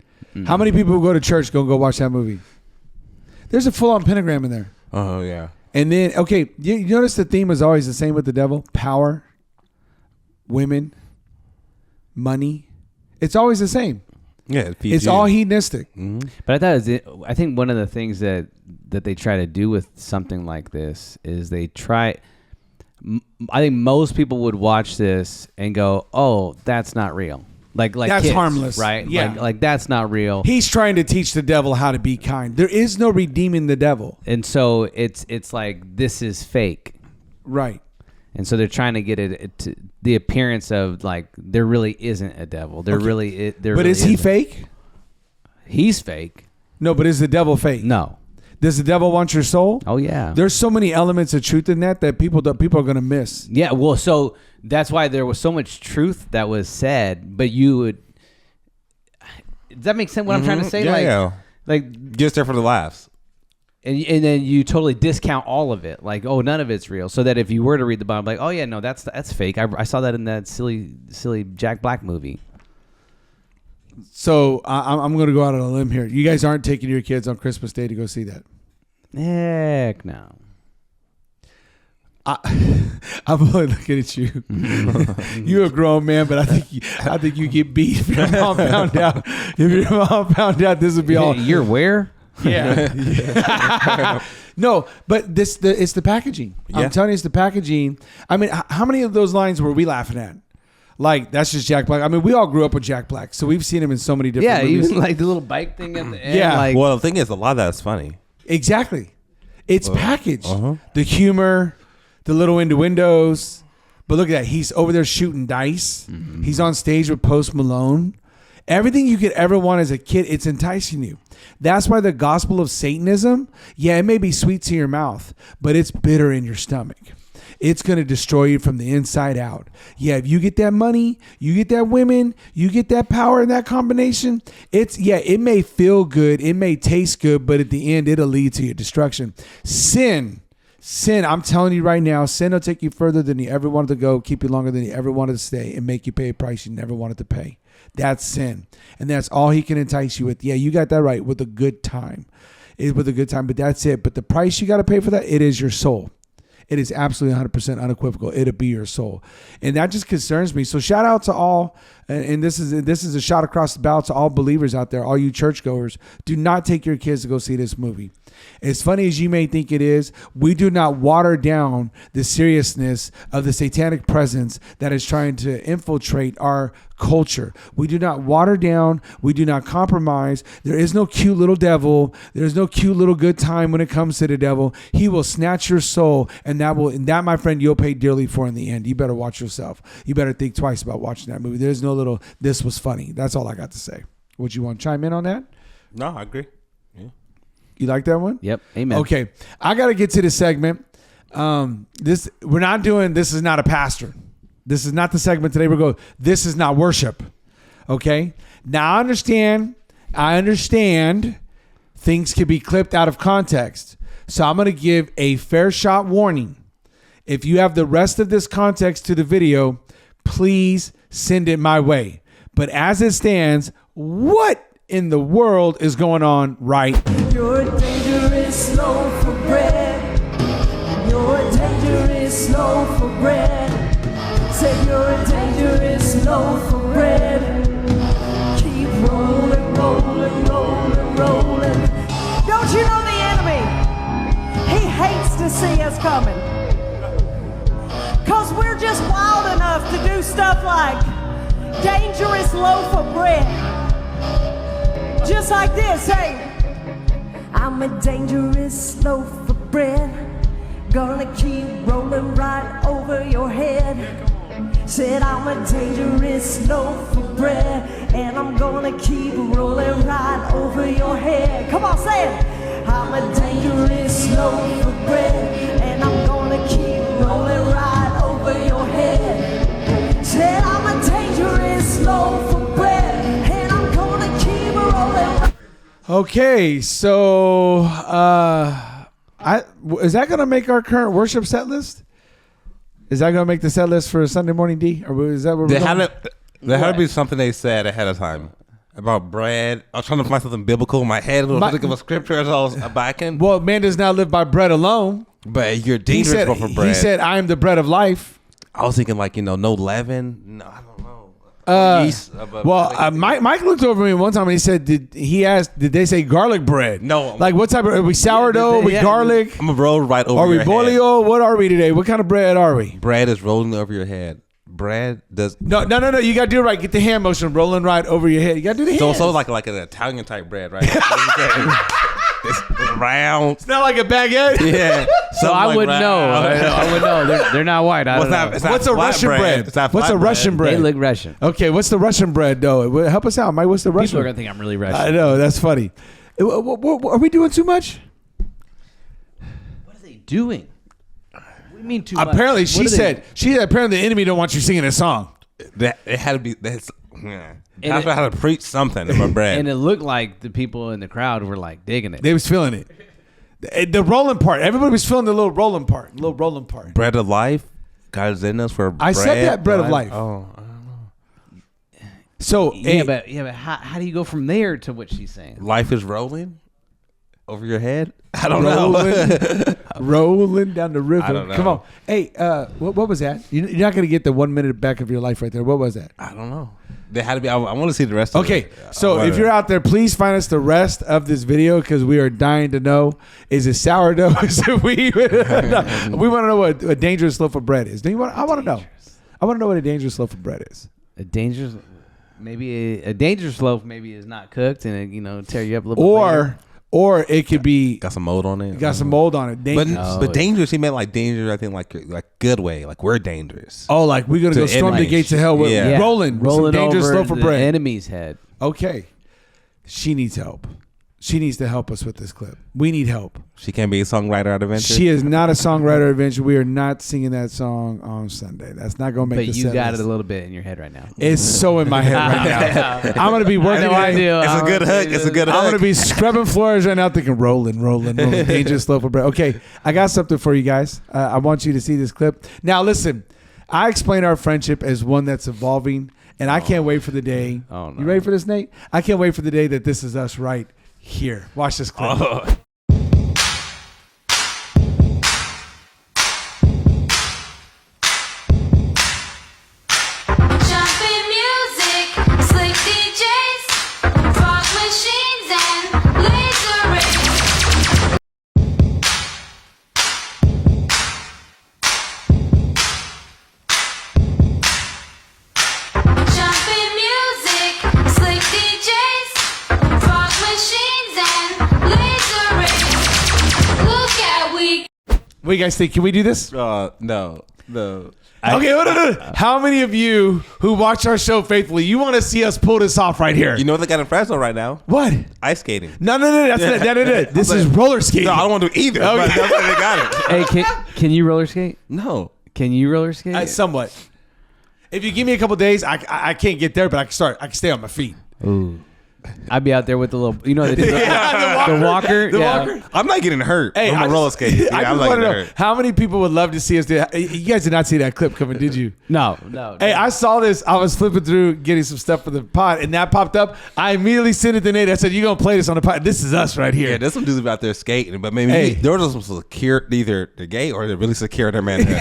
How many people who go to church go watch that movie? There's a full-on pentagram in there. Oh, yeah. And then, okay, you notice the theme is always the same with the devil? Power, women, money. It's always the same. Yeah, it's all hedonistic. Mm-hmm. But I think one of the things that they try to do with something like this is they try. I think most people would watch this and go, "Oh, that's not real." Like that's kids, harmless, right? Yeah, like that's not real. He's trying to teach the devil how to be kind. There is no redeeming the devil, and so it's like this is fake, right? And so they're trying to get it to the appearance of like there really isn't a devil. There really, there. But really is he fake? He's fake. No, but is the devil fake? No. Does the devil want your soul? Oh yeah. There's so many elements of truth in that people are going to miss. Yeah, well, so that's why there was so much truth that was said, but you would. Does that make sense? What I'm trying to say? Yeah, like just there for the laughs. And then you totally discount all of it, like, oh, none of it's real. So that if you were to read the Bible, like, oh yeah, no, that's fake. I saw that in that silly Jack Black movie. So I'm going to go out on a limb here. You guys aren't taking your kids on Christmas Day to go see that? Heck no. I'm only looking at you. You're a grown man, but I think you get beat if your mom found out. If your mom found out, this would be all. You're where? Yeah. No, but it's the packaging. Yeah. I'm telling you, it's the packaging. I mean, how many of those lines were we laughing at? Like, that's just Jack Black. I mean, we all grew up with Jack Black, so we've seen him in so many different movies. Even like the little bike thing at the end. Yeah. Like, Well, the thing is, a lot of that is funny. Exactly. It's packaged. The humor, the little innuendos. But look at that. He's over there shooting dice. He's on stage with Post Malone. Everything you could ever want as a kid, it's enticing you. That's why the gospel of Satanism, it may be sweet to your mouth, but it's bitter in your stomach. It's going to destroy you from the inside out. Yeah, if you get that money, you get that women, you get that power in that combination, it may feel good, it may taste good, but at the end, it'll lead to your destruction. Sin, I'm telling you right now, sin will take you further than you ever wanted to go, keep you longer than you ever wanted to stay, and make you pay a price you never wanted to pay. That's sin. And that's all he can entice you with. Yeah, you got that right, with a good time. With a good time, but that's it. But the price you got to pay for that, it is your soul. It is absolutely 100% unequivocal. It'll be your soul. And that just concerns me. So shout out to all, and this is a shot across the bow to all believers out there, all you churchgoers. Do not take your kids to go see this movie. As funny as you may think it is, we do not water down the seriousness of the satanic presence that is trying to infiltrate our culture. We do not water down. We do not compromise. There is no cute little devil. There's no cute little good time when it comes to the devil. He will snatch your soul, and that, my friend, you'll pay dearly for in the end. You better watch yourself. You better think twice about watching that movie. There's no little, this was funny. That's all I got to say. Would you want to chime in on that? No, I agree. Yeah. You like that one? Yep. Amen. Okay. I got to get to the segment. This is not a pastor. This is not the segment today. We're going, this is not worship. Okay. Now I understand things can be clipped out of context. So I'm going to give a fair shot warning. If you have the rest of this context to the video, please send it my way. But as it stands, what in the world is going on right? You're a dangerous loaf of bread. You're a dangerous loaf of bread. Say you're a dangerous loaf of bread. Keep rolling, rolling, rolling, rolling. Don't you know the enemy? He hates to see us coming. 'Cause we're just wild enough to do stuff like dangerous loaf of bread. Just like this, hey. I'm a dangerous loaf of bread. Gonna keep rolling right over your head. Said I'm a dangerous loaf of bread, and I'm gonna keep rolling right over your head. Come on, say it. I'm a dangerous loaf of bread, and I'm gonna keep rolling right over your head. Said I'm a dangerous loaf of bread, and I'm gonna keep rolling. Okay, so is that going to make our current worship set list? Is that going to make the set list for Sunday morning, D? Or is that what there had to be something they said ahead of time about bread. I was trying to find something biblical in my head. I was thinking of scripture as I was backing. Well, man does not live by bread alone. But you're dangerous for bread. He said, I am the bread of life. I was thinking no leaven. No, I don't know. Mike looked over me one time and he said, did they say garlic bread? No. Like what type of, are we sourdough? Are we garlic? I'm going to roll right over your head. Are we bolio? What are we today? What kind of bread are we? Bread is rolling over your head. Bread does... No. You got to do it right. Get the hand motion rolling right over your head. You got to do the hands. So like an Italian type bread, right? It's round. It's not like a baguette? Yeah. So I wouldn't know. I would know. They're not white. I don't know. What's a Russian bread? What's a Russian bread? They look Russian. Okay, what's the Russian bread, though? Help us out, Mike. What's the Russian? People are going to think I'm really Russian. I know. That's funny. Are we doing too much? What are they doing? What do you mean too much? Apparently, she said apparently the enemy don't want you singing a song. It had to be... That's how to preach something about bread. And it looked like the people in the crowd were like digging it. They was feeling it. The rolling part. Everybody was feeling the little rolling part. Bread of life. God is in us for bread. I said that, bread of life. Oh, I don't know. So but how do you go from there to what she's saying? Life is rolling over your head. I don't know. Rolling down the river. I don't know. Come on. Hey, what was that? You're not going to get the 1 minute back of your life right there. What was that? I don't know. They had to be. I want to see the rest of it. Okay, so if you're out there, please find us the rest of this video because we are dying to know: is it sourdough? Is it wheat? No, we want to know what a dangerous loaf of bread is. I want to know. I want to know what a dangerous loaf of bread is. A dangerous loaf maybe is not cooked and it, tear you up a little bit. or it could be got some mold on it. Got some mold on it. But dangerous. He meant like dangerous. I think like good way. Like we're dangerous. Oh, like we're gonna go storm the gates of hell with rolling some dangerous over loaf of bread. Enemy's head. Okay, she needs help. She needs to help us with this clip. We need help. She can't be a songwriter at Adventure. She is not a songwriter at Adventure. We are not singing that song on Sunday. That's not going to make the set. But you got it a little bit in your head right now. It's so in my head right now. I'm going to be working. I do. It's a good hook. It's a good hook. I'm going to be scrubbing floors right now thinking rolling. Dangerous loaf of bread. Okay, I got something for you guys. I want you to see this clip. Now, listen. I explain our friendship as one that's evolving, and I can't wait for the day. Oh, no. You ready for this, Nate? I can't wait for the day that this is us right here. Watch this clip. Jumping music, slick DJs, fog machines and laser rays. Jumping music, slick DJs, fog machines and laser rays. Look at we. What do you guys think? Can we do this? No. Okay, no. How many of you who watch our show faithfully, you want to see us pull this off right here? You know what they got in Fresno right now? What? Ice skating. No. That's not. This is roller skating. No, I don't want to do either. Okay. But that's what they got it. Hey, can you roller skate? No. Can you roller skate? Somewhat. If you give me a couple days, I can't get there, but I can start. I can stay on my feet. Ooh. I'd be out there with the little, you know, they do the walker. The walker. I'm not getting hurt. Hey, I'm a roller skating. I just want to know how many people would love to see us do that. You guys did not see that clip coming, did you? No. Hey, I saw this. I was flipping through getting some stuff for the pod, and that popped up. I immediately sent it to Nate. I said, "You're gonna play this on the pod. This is us right here." Yeah, there's some dudes out there skating, but maybe they're just secure. Either they're gay or they're really secure their manhood.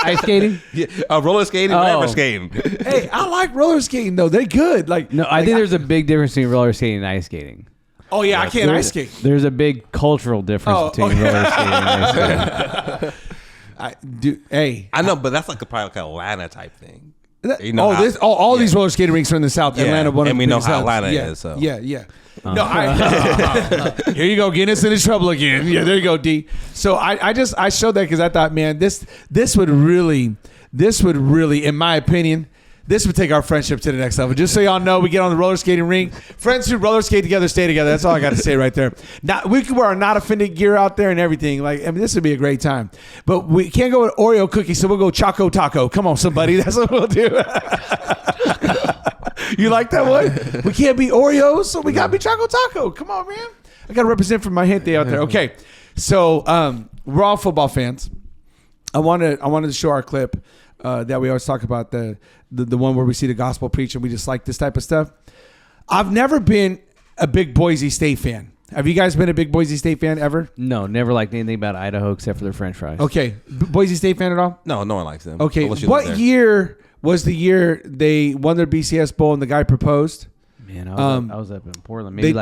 Ice skating? Yeah, roller skating, whatever skating. Hey, I like roller skating though. They're good. I think there's a big difference between roller skating and ice skating. Oh yeah, I can't ice skate. There's a big cultural difference between roller skating and ice skating. I know, but that's probably like an Atlanta type thing. All these roller skating rinks are in the South. Yeah, Atlanta, one of and the we know biggest how Souths. Atlanta is. So. Yeah. No, here you go, getting us into trouble again. Yeah, there you go, D. So I showed that because I thought, man, this would really, in my opinion, this would take our friendship to the next level. Just so y'all know, we get on the roller skating rink. Friends who roller skate together, stay together. That's all I got to say right there. Now, we could wear our Not Offended gear out there and everything. This would be a great time. But we can't go with Oreo cookies, so we'll go Choco Taco. Come on, somebody. That's what we'll do. You like that one? We can't be Oreos, so we got to be Choco Taco. Come on, man. I got to represent for my gente out there. Okay, so we're all football fans. I wanted to show our clip that we always talk about, the one where we see the gospel preach and we just like this type of stuff. I've never been a big Boise State fan. Have you guys been a big Boise State fan ever? No, never liked anything about Idaho except for their French fries. Okay, Boise State fan at all? No one likes them. Okay, what year was the year they won their BCS Bowl and the guy proposed? Man, I was up in Portland. Maybe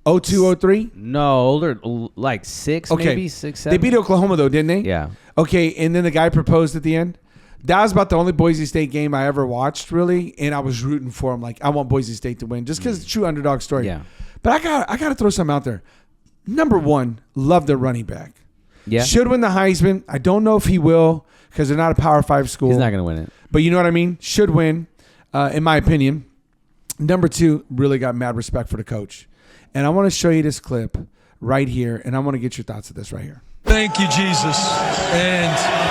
02, 03? No, older, like 6, maybe 6, 7. They beat Oklahoma though, didn't they? Yeah. Okay, and then the guy proposed at the end. That was about the only Boise State game I ever watched, really, and I was rooting for him. I want Boise State to win just because it's a true underdog story. Yeah. But I got to throw something out there. Number one, love their running back. Yeah. Should win the Heisman. I don't know if he will because they're not a Power 5 school. He's not going to win it. But you know what I mean? Should win, in my opinion. Number two, really got mad respect for the coach. And I want to show you this clip right here, and I want to get your thoughts of this right here. Thank you, Jesus. And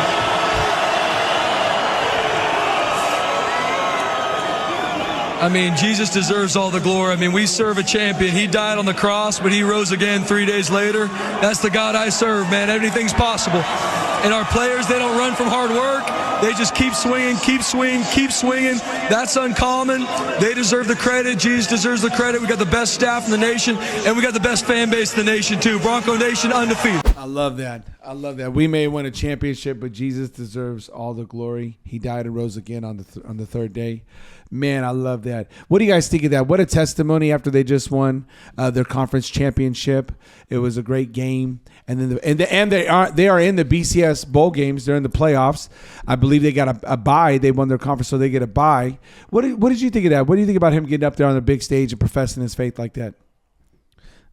I mean, Jesus deserves all the glory. I mean, we serve a champion. He died on the cross, but he rose again 3 days later. That's the God I serve, man. Anything's possible. And our players, they don't run from hard work. They just keep swinging, keep swinging, keep swinging. That's uncommon. They deserve the credit. Jesus deserves the credit. We got the best staff in the nation, and we got the best fan base in the nation, too. Bronco Nation, undefeated. I love that. We may win a championship, but Jesus deserves all the glory. He died and rose again on the third day. Man, I love that. What do you guys think of that? What a testimony after they just won their conference championship. It was a great game, and then they are in the BCS bowl games. They're in the playoffs. I believe they got a bye. They won their conference, so they get a bye. What did you think of that? What do you think about him getting up there on the big stage and professing his faith like that?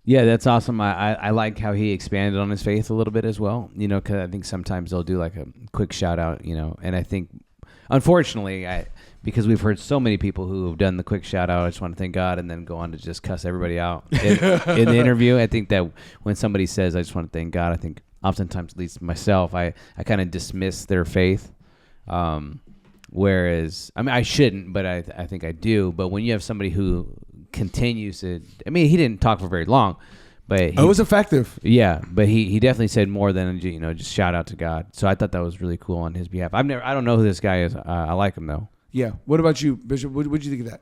Yeah, that's awesome. I like how he expanded on his faith a little bit as well. You know, because I think sometimes they'll do like a quick shout out. You know, and I think, unfortunately, because we've heard so many people who have done the quick shout out, I just want to thank God, and then go on to just cuss everybody out in the interview. I think that when somebody says, I just want to thank God, I think oftentimes, at least myself, I kind of dismiss their faith. Whereas, I mean, I shouldn't, but I think I do. But when you have somebody who continues to, I mean, he didn't talk for very long, but it was effective. Yeah, but he definitely said more than, you know, just shout out to God. So I thought that was really cool on his behalf. I don't know who this guy is. I like him though. Yeah. What about you, Bishop? What did you think of that?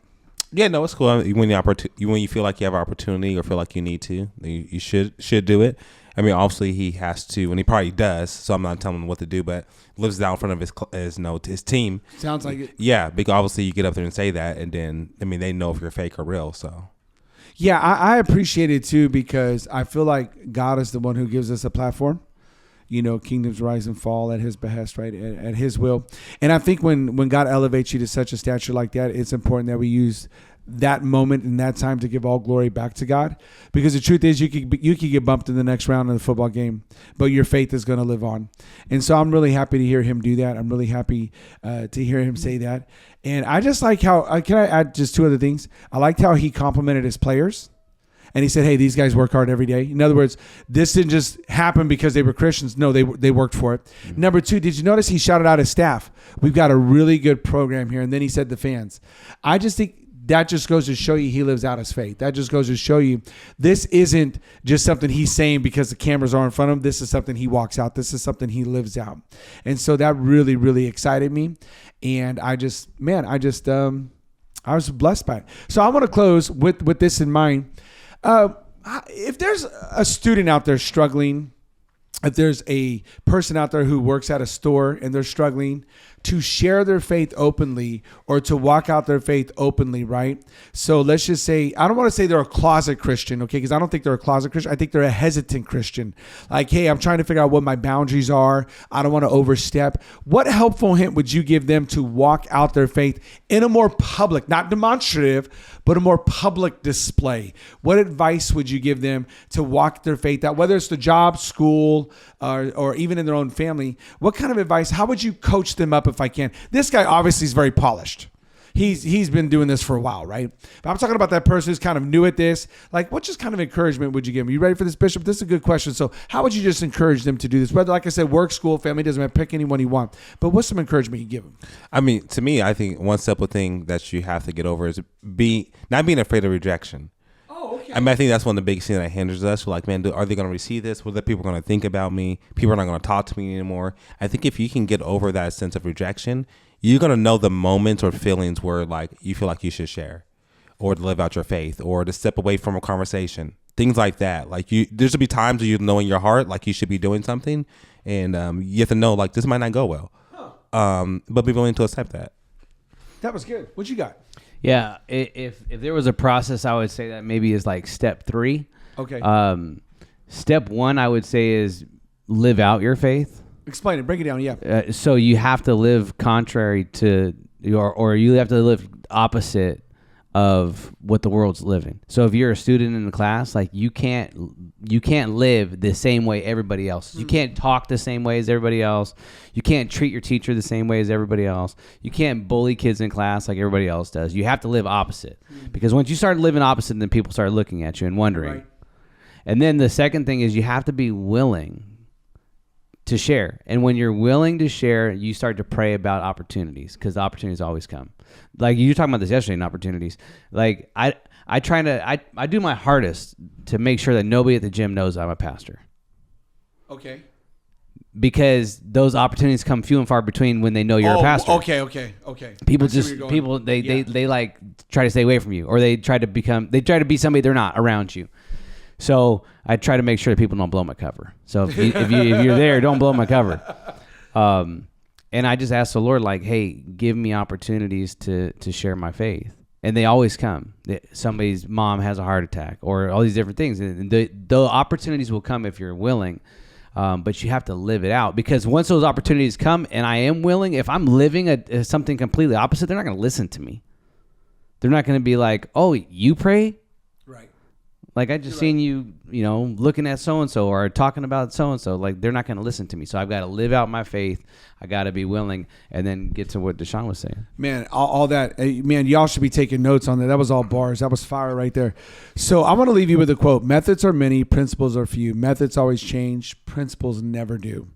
Yeah, no, it's cool. I mean, when you feel like you have opportunity or feel like you need to, you should do it. I mean, obviously he has to, and he probably does. So I'm not telling him what to do, but lives down in front of his team. Sounds like it. Yeah, because obviously you get up there and say that, and then I mean they know if you're fake or real. So yeah, I appreciate it too, because I feel like God is the one who gives us a platform. You know, kingdoms rise and fall at his behest, right? At his will. And I think when God elevates you to such a stature like that, it's important that we use that moment and that time to give all glory back to God, because the truth is you could get bumped in the next round in the football game, but your faith is going to live on. And so I'm really happy to hear him do that. I'm really happy to hear him say that. And I just like how can I add just two other things? I liked how he complimented his players. And he said, hey, these guys work hard every day. In other words, this didn't just happen because they were Christians. No, they worked for it. Mm-hmm. Number two, did you notice he shouted out his staff? We've got a really good program here. And then he said the fans. I just think that just goes to show you he lives out his faith. That just goes to show you this isn't just something he's saying because the cameras are in front of him. This is something he walks out. This is something he lives out. And so that really, really excited me. And I was blessed by it. So I want to close with this in mind. If there's a student out there struggling, if there's a person out there who works at a store and they're struggling to share their faith openly or to walk out their faith openly, right? So let's just say, I don't want to say they're a closet Christian, okay? Because I don't think they're a closet Christian. I think they're a hesitant Christian. Like, hey, I'm trying to figure out what my boundaries are. I don't want to overstep. What helpful hint would you give them to walk out their faith in a more public, not demonstrative, but a more public display? What advice would you give them to walk their faith out, whether it's the job, school, or even in their own family? What kind of advice? How would you coach them up if I can? This guy obviously is very polished. He's been doing this for a while, right? But I'm talking about that person who's kind of new at this. Like, what just kind of encouragement would you give them? You ready for this, Bishop? This is a good question. So how would you just encourage them to do this? Whether, like I said, work, school, family, doesn't matter. Pick anyone you want. But what's some encouragement you give them? I mean, to me, I think one simple thing that you have to get over is not being afraid of rejection. Oh, okay. I mean, I think that's one of the biggest things that hinders us. We're like, man, are they going to receive this? What are people going to think about me? People are not going to talk to me anymore. I think if you can get over that sense of rejection, you're going to know the moments or feelings where like you feel like you should share or to live out your faith or to step away from a conversation, things like that. Like there's to be times where you know in your heart, like you should be doing something and you have to know like this might not go well, but be willing to accept that. That was good. What you got? Yeah, if there was a process, I would say that maybe is like step 3. Okay. Step 1, I would say, is live out your faith. Explain it. Break it down. Yeah. So you have to live contrary to or you have to live opposite of what the world's living. So if you're a student in the class, like you can't live the same way everybody else. You can't talk the same way as everybody else. You can't treat your teacher the same way as everybody else. You can't bully kids in class like everybody else does. You have to live opposite. Because once you start living opposite, then people start looking at you and wondering. Right. And then the second thing is you have to be willing to share. And when you're willing to share, you start to pray about opportunities, because the opportunities always come. Like you were talking about this yesterday in opportunities. Like I do my hardest to make sure that nobody at the gym knows I'm a pastor. Okay. Because those opportunities come few and far between when they know you're a pastor. Okay. People they like try to stay away from you, or they try to be somebody they're not around you. So I try to make sure that people don't blow my cover. So if you're there, don't blow my cover. And I just ask the Lord, like, hey, give me opportunities to share my faith. And they always come. Somebody's mom has a heart attack or all these different things. And the opportunities will come if you're willing. But you have to live it out, because once those opportunities come and I am willing, if I'm living something completely opposite, they're not going to listen to me. They're not going to be like, oh, you pray? Right. Like I just seen you, looking at so-and-so or talking about so-and-so. Like they're not going to listen to me. So I've got to live out my faith. I got to be willing and then get to what Deshaun was saying. Man, all that. Man, y'all should be taking notes on that. That was all bars. That was fire right there. So I want to leave you with a quote. Methods are many, principles are few. Methods always change. Principles never do.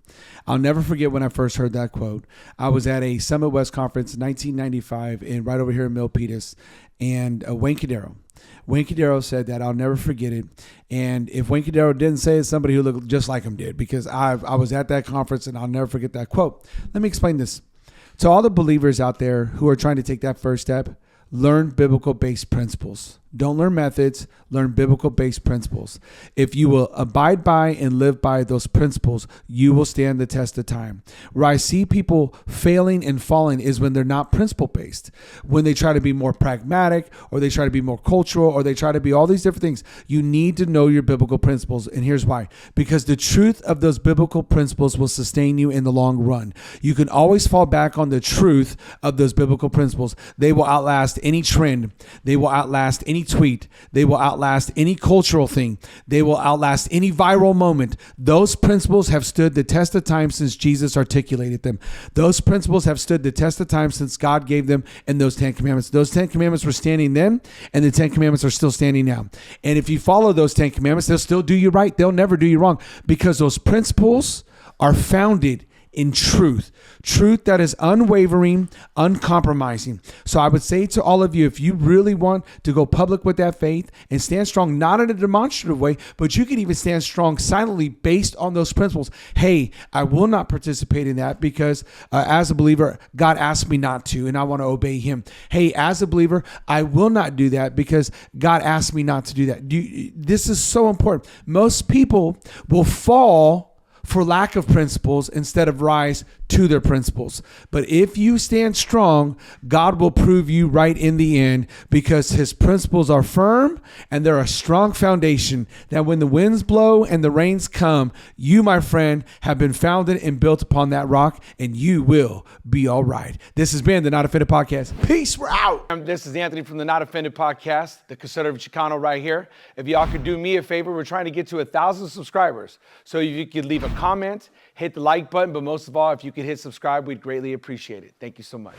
I'll never forget when I first heard that quote. I was at a Summit West conference in 1995 right over here in Milpitas, and Wayne Cadero said that. I'll never forget it. And if Wayne Cadero didn't say it, somebody who looked just like him did, because I was at that conference and I'll never forget that quote. Let me explain this. To all the believers out there who are trying to take that first step, learn biblical-based principles. Don't learn methods, learn biblical-based principles. If you will abide by and live by those principles, you will stand the test of time. Where I see people failing and falling is when they're not principle-based. When they try to be more pragmatic, or they try to be more cultural, or they try to be all these different things. You need to know your biblical principles, and here's why. Because the truth of those biblical principles will sustain you in the long run. You can always fall back on the truth of those biblical principles. They will outlast any trend. They will outlast any tweet. They will outlast any cultural thing. They will outlast any viral moment. Those principles have stood the test of time since Jesus articulated them. Those principles have stood the test of time since God gave them in those 10 commandments. Those 10 commandments were standing then, and the 10 commandments are still standing now. And if you follow those 10 commandments, they'll still do you right. They'll never do you wrong, because those principles are founded in truth that is unwavering, uncompromising. So I would say to all of you, if you really want to go public with that faith and stand strong, not in a demonstrative way, but you can even stand strong silently based on those principles. Hey, I will not participate in that because as a believer, God asked me not to, and I want to obey him. Hey, as a believer, I will not do that because God asked me not to do that. This is so important. Most people will fall for lack of principles instead of rise to their principles. But if you stand strong, God will prove you right in the end, because his principles are firm and they're a strong foundation that when the winds blow and the rains come, you, my friend, have been founded and built upon that rock, and you will be all right. This has been the Not Offended Podcast. Peace. We're out. This is Anthony from the Not Offended Podcast, the conservative Chicano right here. If y'all could do me a favor, we're trying to get to 1,000 subscribers. So if you could leave a comment, hit the like button, but most of all, if you could hit subscribe, we'd greatly appreciate it. Thank you so much.